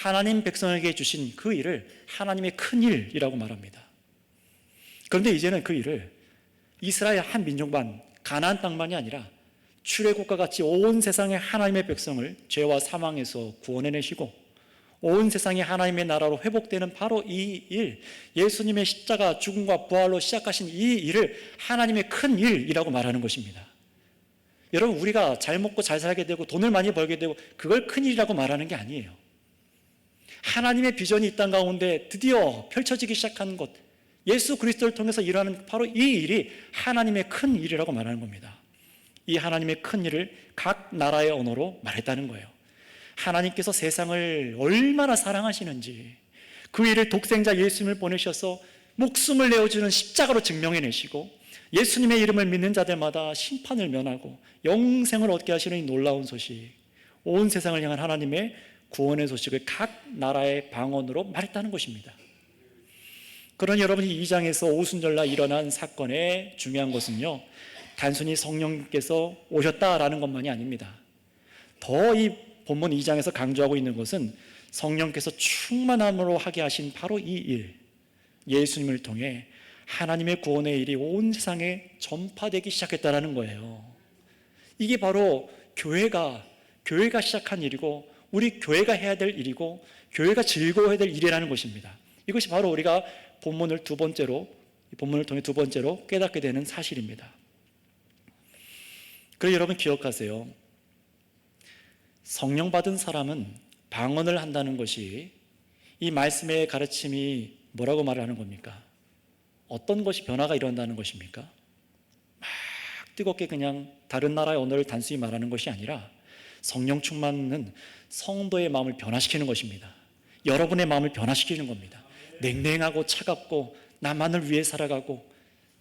하나님 백성에게 주신 그 일을 하나님의 큰 일이라고 말합니다. 그런데 이제는 그 일을 이스라엘 한 민족만, 가나안 땅만이 아니라 출애굽과 같이 온 세상의 하나님의 백성을 죄와 사망에서 구원해내시고 온 세상이 하나님의 나라로 회복되는 바로 이 일, 예수님의 십자가 죽음과 부활로 시작하신 이 일을 하나님의 큰 일이라고 말하는 것입니다. 여러분, 우리가 잘 먹고 잘 살게 되고 돈을 많이 벌게 되고 그걸 큰 일이라고 말하는 게 아니에요. 하나님의 비전이 이 땅 가운데 드디어 펼쳐지기 시작한 것, 예수 그리스도를 통해서 일하는 바로 이 일이 하나님의 큰 일이라고 말하는 겁니다. 이 하나님의 큰 일을 각 나라의 언어로 말했다는 거예요. 하나님께서 세상을 얼마나 사랑하시는지, 그 일을 독생자 예수님을 보내셔서 목숨을 내어주는 십자가로 증명해내시고 예수님의 이름을 믿는 자들마다 심판을 면하고 영생을 얻게 하시는 이 놀라운 소식, 온 세상을 향한 하나님의 구원의 소식을 각 나라의 방언으로 말했다는 것입니다. 그러니 여러분이 이 장에서 오순절날 일어난 사건의 중요한 것은요, 단순히 성령께서 오셨다라는 것만이 아닙니다. 더 이 본문 2장에서 강조하고 있는 것은 성령께서 충만함으로 하게 하신 바로 이 일, 예수님을 통해 하나님의 구원의 일이 온 세상에 전파되기 시작했다는 거예요. 이게 바로 교회가 시작한 일이고, 우리 교회가 해야 될 일이고, 교회가 즐거워해야 될 일이라는 것입니다. 이것이 바로 우리가 본문을 통해 두 번째로 깨닫게 되는 사실입니다. 그래서 여러분 기억하세요. 성령 받은 사람은 방언을 한다는 것이, 이 말씀의 가르침이 뭐라고 말을 하는 겁니까? 어떤 것이 변화가 일어난다는 것입니까? 막 뜨겁게 그냥 다른 나라의 언어를 단순히 말하는 것이 아니라 성령 충만은 성도의 마음을 변화시키는 것입니다. 여러분의 마음을 변화시키는 겁니다. 냉랭하고 차갑고 나만을 위해 살아가고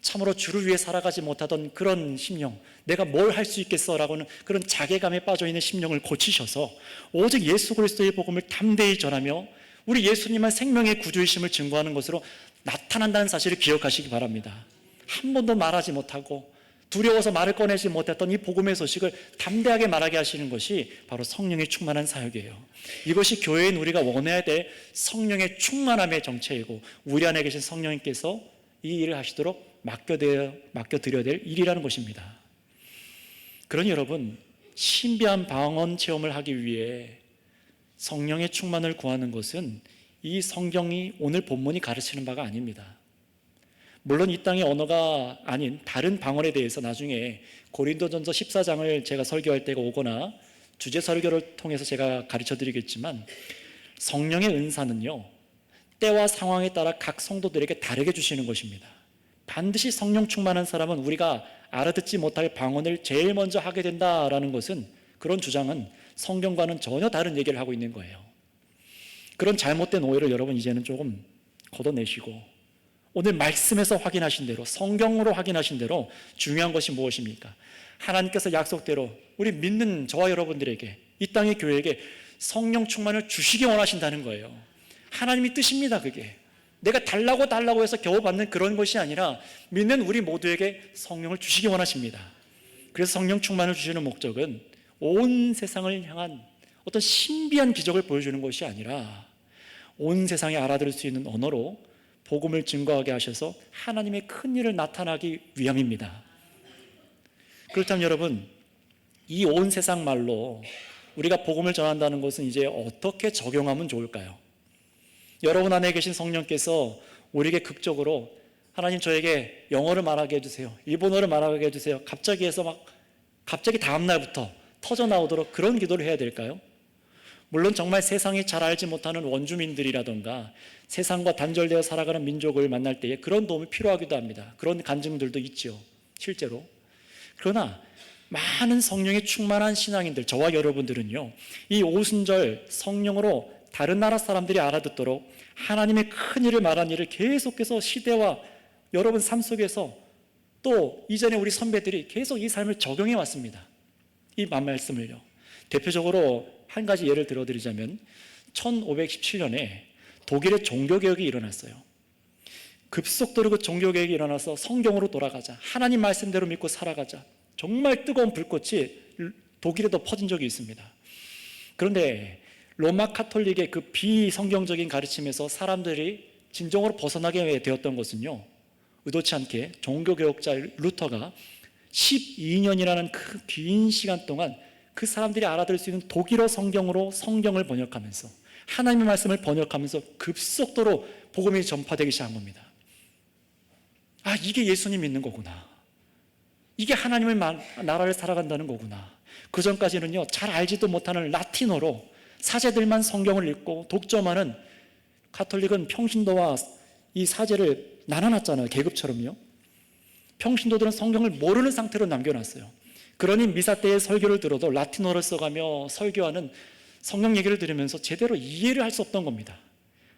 참으로 주를 위해 살아가지 못하던 그런 심령, 내가 뭘 할 수 있겠어라고는 그런 자괴감에 빠져있는 심령을 고치셔서 오직 예수 그리스도의 복음을 담대히 전하며 우리 예수님만 생명의 구주이심을 증거하는 것으로 나타난다는 사실을 기억하시기 바랍니다. 한 번도 말하지 못하고 두려워서 말을 꺼내지 못했던 이 복음의 소식을 담대하게 말하게 하시는 것이 바로 성령의 충만한 사역이에요. 이것이 교회인 우리가 원해야 될 성령의 충만함의 정체이고, 우리 안에 계신 성령님께서 이 일을 하시도록 맡겨드려야 될 일이라는 것입니다. 그러니 여러분, 신비한 방언 체험을 하기 위해 성령의 충만을 구하는 것은 이 성경이, 오늘 본문이 가르치는 바가 아닙니다. 물론 이 땅의 언어가 아닌 다른 방언에 대해서 나중에 고린도전서 14장을 제가 설교할 때가 오거나 주제 설교를 통해서 제가 가르쳐 드리겠지만, 성령의 은사는요, 때와 상황에 따라 각 성도들에게 다르게 주시는 것입니다. 반드시 성령 충만한 사람은 우리가 알아듣지 못할 방언을 제일 먼저 하게 된다라는 것은, 그런 주장은 성경과는 전혀 다른 얘기를 하고 있는 거예요. 그런 잘못된 오해를 여러분 이제는 조금 걷어내시고, 오늘 말씀에서 확인하신 대로, 성경으로 확인하신 대로 중요한 것이 무엇입니까? 하나님께서 약속대로 우리 믿는 저와 여러분들에게, 이 땅의 교회에게 성령 충만을 주시기 원하신다는 거예요. 하나님의 뜻입니다. 그게 내가 달라고 해서 겨우 받는 그런 것이 아니라 믿는 우리 모두에게 성령을 주시기 원하십니다. 그래서 성령 충만을 주시는 목적은 온 세상을 향한 어떤 신비한 기적을 보여주는 것이 아니라 온 세상에 알아들을 수 있는 언어로 복음을 증거하게 하셔서 하나님의 큰 일을 나타나기 위함입니다. 그렇다면 여러분, 이 온 세상 말로 우리가 복음을 전한다는 것은 이제 어떻게 적용하면 좋을까요? 여러분 안에 계신 성령께서 우리에게 극적으로, 하나님 저에게 영어를 말하게 해주세요, 일본어를 말하게 해주세요, 갑자기 다음 날부터 터져 나오도록 그런 기도를 해야 될까요? 물론 정말 세상이 잘 알지 못하는 원주민들이라던가 세상과 단절되어 살아가는 민족을 만날 때에 그런 도움이 필요하기도 합니다. 그런 간증들도 있죠, 실제로. 그러나 많은 성령의 충만한 신앙인들, 저와 여러분들은요, 이 오순절 성령으로 다른 나라 사람들이 알아듣도록 하나님의 큰 일을 말한 일을 계속해서 시대와 여러분 삶 속에서 또 이전에 우리 선배들이 계속 이 삶을 적용해 왔습니다. 이 말씀을요. 대표적으로 한 가지 예를 들어드리자면 1517년에 독일의 종교개혁이 일어났어요. 급속도로 그 종교개혁이 일어나서 성경으로 돌아가자, 하나님 말씀대로 믿고 살아가자, 정말 뜨거운 불꽃이 독일에도 퍼진 적이 있습니다. 그런데 로마 카톨릭의 그 비성경적인 가르침에서 사람들이 진정으로 벗어나게 되었던 것은요, 의도치 않게 종교개혁자 루터가 12년이라는 그 긴 시간 동안 그 사람들이 알아들을 수 있는 독일어 성경으로 성경을 번역하면서 하나님의 말씀을 번역하면서 급속도로 복음이 전파되기 시작한 겁니다. 아, 이게 예수님 믿는 거구나. 이게 하나님의 나라를 살아간다는 거구나. 그 전까지는요, 잘 알지도 못하는 라틴어로 사제들만 성경을 읽고 독점하는, 가톨릭은 평신도와 이 사제를 나눠놨잖아요. 계급처럼요. 평신도들은 성경을 모르는 상태로 남겨놨어요. 그러니 미사 때의 설교를 들어도 라틴어를 써가며 설교하는 성경 얘기를 들으면서 제대로 이해를 할 수 없던 겁니다.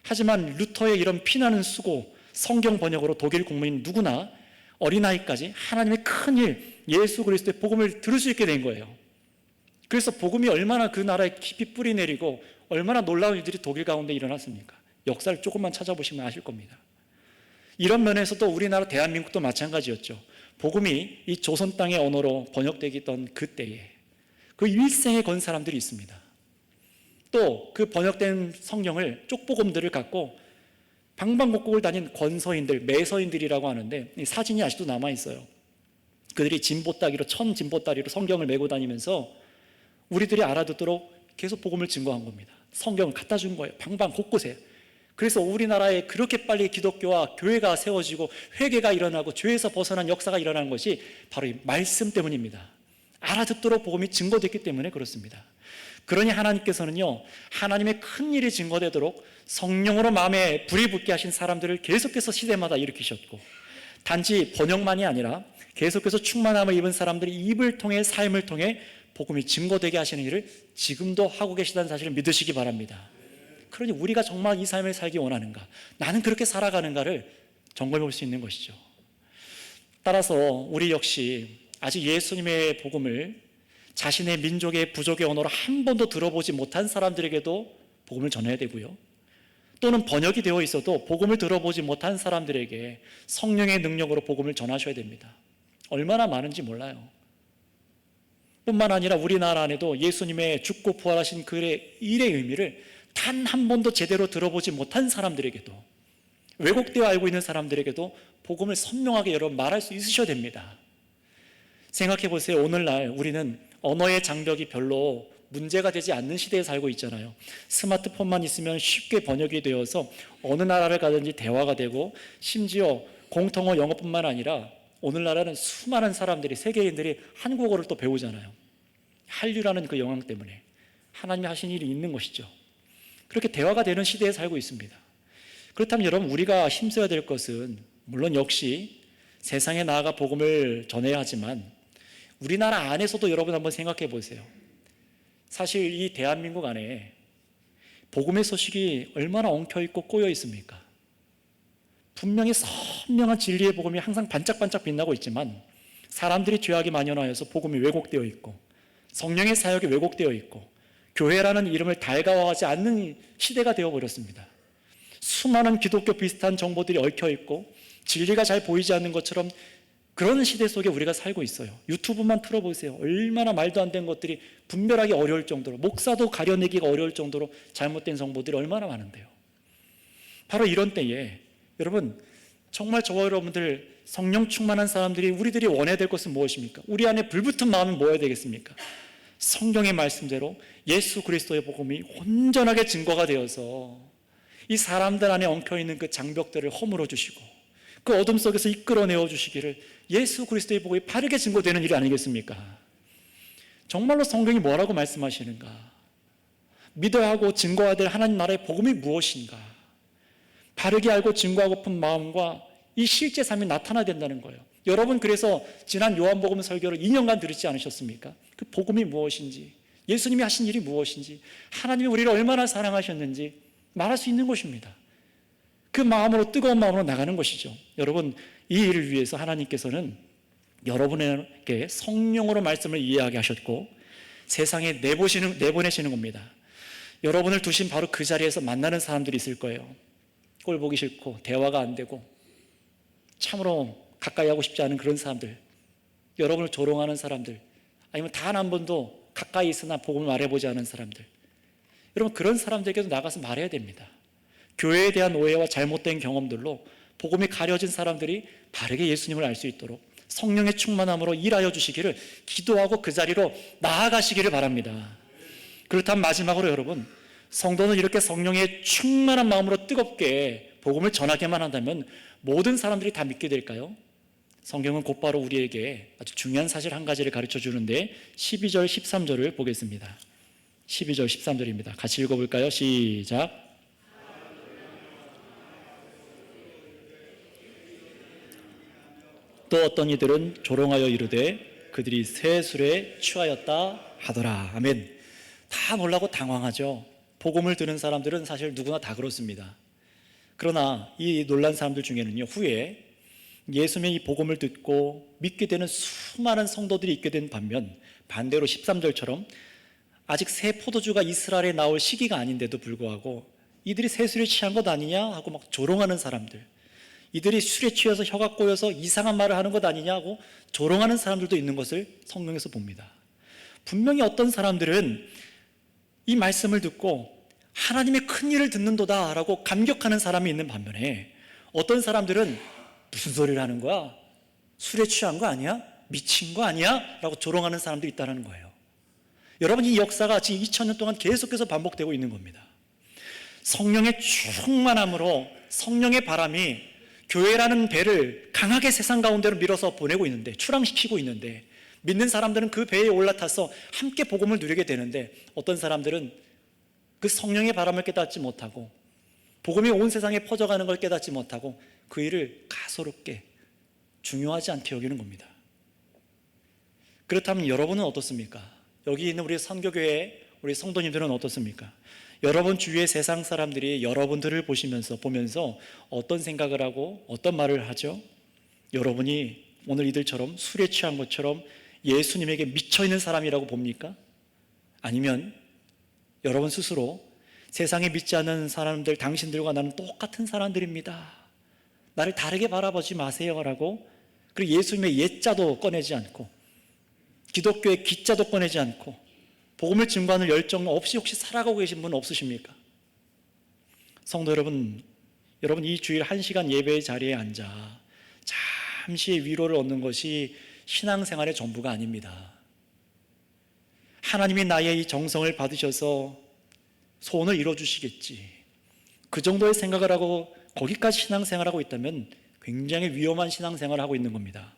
하지만 루터의 이런 피나는 수고, 성경 번역으로 독일 국민인 누구나 어린아이까지 하나님의 큰일, 예수 그리스도의 복음을 들을 수 있게 된 거예요. 그래서 복음이 얼마나 그 나라에 깊이 뿌리 내리고 얼마나 놀라운 일들이 독일 가운데 일어났습니까? 역사를 조금만 찾아보시면 아실 겁니다. 이런 면에서도 우리나라 대한민국도 마찬가지였죠. 복음이 이 조선 땅의 언어로 번역되던 그때에 그 일생에 건 사람들이 있습니다. 또 그 번역된 성경을, 쪽복음들을 갖고 방방곡곡을 다닌 권서인들, 매서인들이라고 하는데, 이 사진이 아직도 남아있어요. 그들이 진보따기로, 천진보따리로 성경을 메고 다니면서 우리들이 알아듣도록 계속 복음을 증거한 겁니다. 성경을 갖다 준 거예요. 방방 곳곳에. 그래서 우리나라에 그렇게 빨리 기독교와 교회가 세워지고 회개가 일어나고 죄에서 벗어난 역사가 일어나는 것이 바로 이 말씀 때문입니다. 알아듣도록 복음이 증거됐기 때문에 그렇습니다. 그러니 하나님께서는요, 하나님의 큰 일이 증거되도록 성령으로 마음에 불이 붙게 하신 사람들을 계속해서 시대마다 일으키셨고, 단지 번역만이 아니라 계속해서 충만함을 입은 사람들이 입을 통해, 삶을 통해 복음이 증거되게 하시는 일을 지금도 하고 계시다는 사실을 믿으시기 바랍니다. 그러니 우리가 정말 이 삶을 살기 원하는가, 나는 그렇게 살아가는가를 점검해 볼 수 있는 것이죠. 따라서 우리 역시 아직 예수님의 복음을 자신의 민족의 부족의 언어로 한 번도 들어보지 못한 사람들에게도 복음을 전해야 되고요, 또는 번역이 되어 있어도 복음을 들어보지 못한 사람들에게 성령의 능력으로 복음을 전하셔야 됩니다. 얼마나 많은지 몰라요. 뿐만 아니라 우리나라 안에도 예수님의 죽고 부활하신 그 일의 의미를 단 한 번도 제대로 들어보지 못한 사람들에게도, 왜곡되어 알고 있는 사람들에게도 복음을 선명하게 여러분 말할 수 있으셔야 됩니다. 생각해 보세요. 오늘날 우리는 언어의 장벽이 별로 문제가 되지 않는 시대에 살고 있잖아요. 스마트폰만 있으면 쉽게 번역이 되어서 어느 나라를 가든지 대화가 되고, 심지어 공통어 영어뿐만 아니라 오늘날에는 수많은 사람들이, 세계인들이 한국어를 또 배우잖아요. 한류라는 그 영향 때문에 하나님이 하신 일이 있는 것이죠. 그렇게 대화가 되는 시대에 살고 있습니다. 그렇다면 여러분, 우리가 힘써야 될 것은 물론 역시 세상에 나아가 복음을 전해야 하지만, 우리나라 안에서도 여러분 한번 생각해 보세요. 사실 이 대한민국 안에 복음의 소식이 얼마나 엉켜있고 꼬여 있습니까? 분명히 선명한 진리의 복음이 항상 반짝반짝 빛나고 있지만, 사람들이 죄악이 만연하여서 복음이 왜곡되어 있고, 성령의 사역이 왜곡되어 있고, 교회라는 이름을 달가워하지 않는 시대가 되어버렸습니다. 수많은 기독교 비슷한 정보들이 얽혀있고 진리가 잘 보이지 않는 것처럼 그런 시대 속에 우리가 살고 있어요. 유튜브만 틀어보세요. 얼마나 말도 안 되는 것들이 분별하기 어려울 정도로, 목사도 가려내기가 어려울 정도로 잘못된 정보들이 얼마나 많은데요. 바로 이런 때에 여러분, 정말 저와 여러분들 성령 충만한 사람들이, 우리들이 원해야 될 것은 무엇입니까? 우리 안에 불붙은 마음은 뭐여야 되겠습니까? 성경의 말씀대로 예수 그리스도의 복음이 온전하게 증거가 되어서 이 사람들 안에 엉켜있는 그 장벽들을 허물어 주시고 그 어둠 속에서 이끌어내어 주시기를, 예수 그리스도의 복음이 바르게 증거되는 일이 아니겠습니까? 정말로 성경이 뭐라고 말씀하시는가? 믿어야 하고 증거해야 될 하나님 나라의 복음이 무엇인가? 바르게 알고 증거하고픈 마음과 이 실제 삶이 나타나야 된다는 거예요. 여러분, 그래서 지난 요한복음 설교를 2년간 들으지 않으셨습니까? 그 복음이 무엇인지, 예수님이 하신 일이 무엇인지, 하나님이 우리를 얼마나 사랑하셨는지 말할 수 있는 것입니다. 그 마음으로, 뜨거운 마음으로 나가는 것이죠. 여러분, 이 일을 위해서 하나님께서는 여러분에게 성령으로 말씀을 이해하게 하셨고 세상에 내보내시는 겁니다. 여러분을 두신 바로 그 자리에서 만나는 사람들이 있을 거예요. 꼴 보기 싫고 대화가 안 되고 참으로 가까이 하고 싶지 않은 그런 사람들, 여러분을 조롱하는 사람들, 아니면 단 한 번도 가까이 있으나 복음을 말해보지 않은 사람들, 여러분 그런 사람들에게도 나가서 말해야 됩니다. 교회에 대한 오해와 잘못된 경험들로 복음이 가려진 사람들이 바르게 예수님을 알 수 있도록 성령의 충만함으로 일하여 주시기를 기도하고 그 자리로 나아가시기를 바랍니다. 그렇다면 마지막으로 여러분, 성도는 이렇게 성령의 충만한 마음으로 뜨겁게 복음을 전하게만 한다면 모든 사람들이 다 믿게 될까요? 성경은 곧바로 우리에게 아주 중요한 사실 한 가지를 가르쳐 주는데 12절 13절을 보겠습니다. 12절 13절입니다. 같이 읽어볼까요? 시작. 또 어떤 이들은 조롱하여 이르되 그들이 새 술에 취하였다 하더라. 아멘. 다 놀라고 당황하죠. 복음을 듣는 사람들은 사실 누구나 다 그렇습니다. 그러나 이 놀란 사람들 중에는요, 후에 예수님의 이 복음을 듣고 믿게 되는 수많은 성도들이 있게 된 반면, 반대로 13절처럼 아직 새 포도주가 이스라엘에 나올 시기가 아닌데도 불구하고 이들이 새 술에 취한 것 아니냐 하고 막 조롱하는 사람들, 이들이 술에 취해서 혀가 꼬여서 이상한 말을 하는 것 아니냐 하고 조롱하는 사람들도 있는 것을 성경에서 봅니다. 분명히 어떤 사람들은 이 말씀을 듣고 하나님의 큰 일을 듣는도다 라고 감격하는 사람이 있는 반면에, 어떤 사람들은 무슨 소리를 하는 거야? 술에 취한 거 아니야? 미친 거 아니야? 라고 조롱하는 사람들이 있다는 거예요. 여러분, 이 역사가 지금 2000년 동안 계속해서 반복되고 있는 겁니다. 성령의 충만함으로 성령의 바람이 교회라는 배를 강하게 세상 가운데로 밀어서 보내고 있는데, 출항시키고 있는데, 믿는 사람들은 그 배에 올라타서 함께 복음을 누리게 되는데, 어떤 사람들은 그 성령의 바람을 깨닫지 못하고 복음이 온 세상에 퍼져가는 걸 깨닫지 못하고 그 일을 가소롭게 중요하지 않게 여기는 겁니다. 그렇다면 여러분은 어떻습니까? 여기 있는 우리 선교교회 우리 성도님들은 어떻습니까? 여러분 주위의 세상 사람들이 여러분들을 보면서 어떤 생각을 하고 어떤 말을 하죠? 여러분이 오늘 이들처럼 술에 취한 것처럼 예수님에게 미쳐있는 사람이라고 봅니까? 아니면 여러분 스스로 세상에 믿지 않는 사람들, 당신들과 나는 똑같은 사람들입니다, 나를 다르게 바라보지 마세요 라고, 그리고 예수님의 옛자도 꺼내지 않고 기독교의 기자도 꺼내지 않고 복음을 증거하는 열정 없이 혹시 살아가고 계신 분 없으십니까? 성도 여러분, 이 주일 1시간 예배의 자리에 앉아 잠시 위로를 얻는 것이 신앙생활의 전부가 아닙니다. 하나님이 나의 이 정성을 받으셔서 소원을 이뤄주시겠지, 그 정도의 생각을 하고 거기까지 신앙생활을 하고 있다면 굉장히 위험한 신앙생활을 하고 있는 겁니다.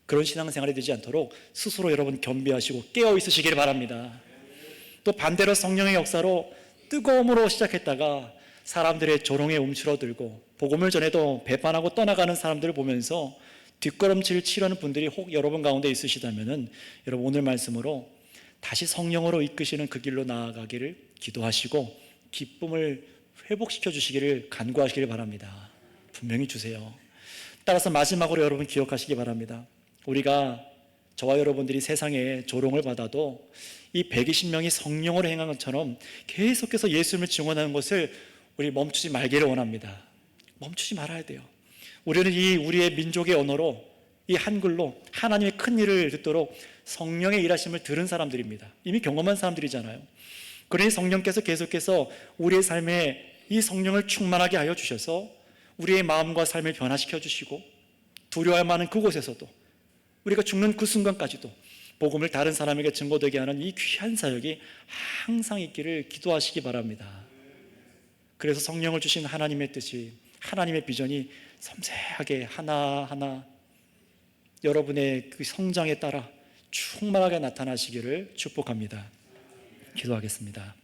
그런 신앙생활이 되지 않도록 스스로 여러분 겸비하시고 깨어 있으시길 바랍니다. 또 반대로 성령의 역사로 뜨거움으로 시작했다가 사람들의 조롱에 움츠러들고 복음을 전해도 배반하고 떠나가는 사람들을 보면서 뒷걸음질 치려는 분들이 혹 여러분 가운데 있으시다면, 여러분 오늘 말씀으로 다시 성령으로 이끄시는 그 길로 나아가기를 기도하시고 기쁨을 회복시켜 주시기를 간구하시기를 바랍니다. 분명히 주세요. 따라서 마지막으로 여러분 기억하시기 바랍니다. 우리가, 저와 여러분들이 세상에 조롱을 받아도 이 120명이 성령으로 행한 것처럼 계속해서 예수님을 증언하는 것을 우리 멈추지 말기를 원합니다. 멈추지 말아야 돼요. 우리는 우리의 민족의 언어로, 이 한글로 하나님의 큰 일을 듣도록 성령의 일하심을 들은 사람들입니다. 이미 경험한 사람들이잖아요. 그러니 성령께서 계속해서 우리의 삶에 이 성령을 충만하게 하여 주셔서 우리의 마음과 삶을 변화시켜 주시고, 두려워할 만한 그곳에서도, 우리가 죽는 그 순간까지도 복음을 다른 사람에게 증거되게 하는 이 귀한 사역이 항상 있기를 기도하시기 바랍니다. 그래서 성령을 주신 하나님의 뜻이, 하나님의 비전이 섬세하게 하나하나 여러분의 그 성장에 따라 충만하게 나타나시기를 축복합니다. 기도하겠습니다.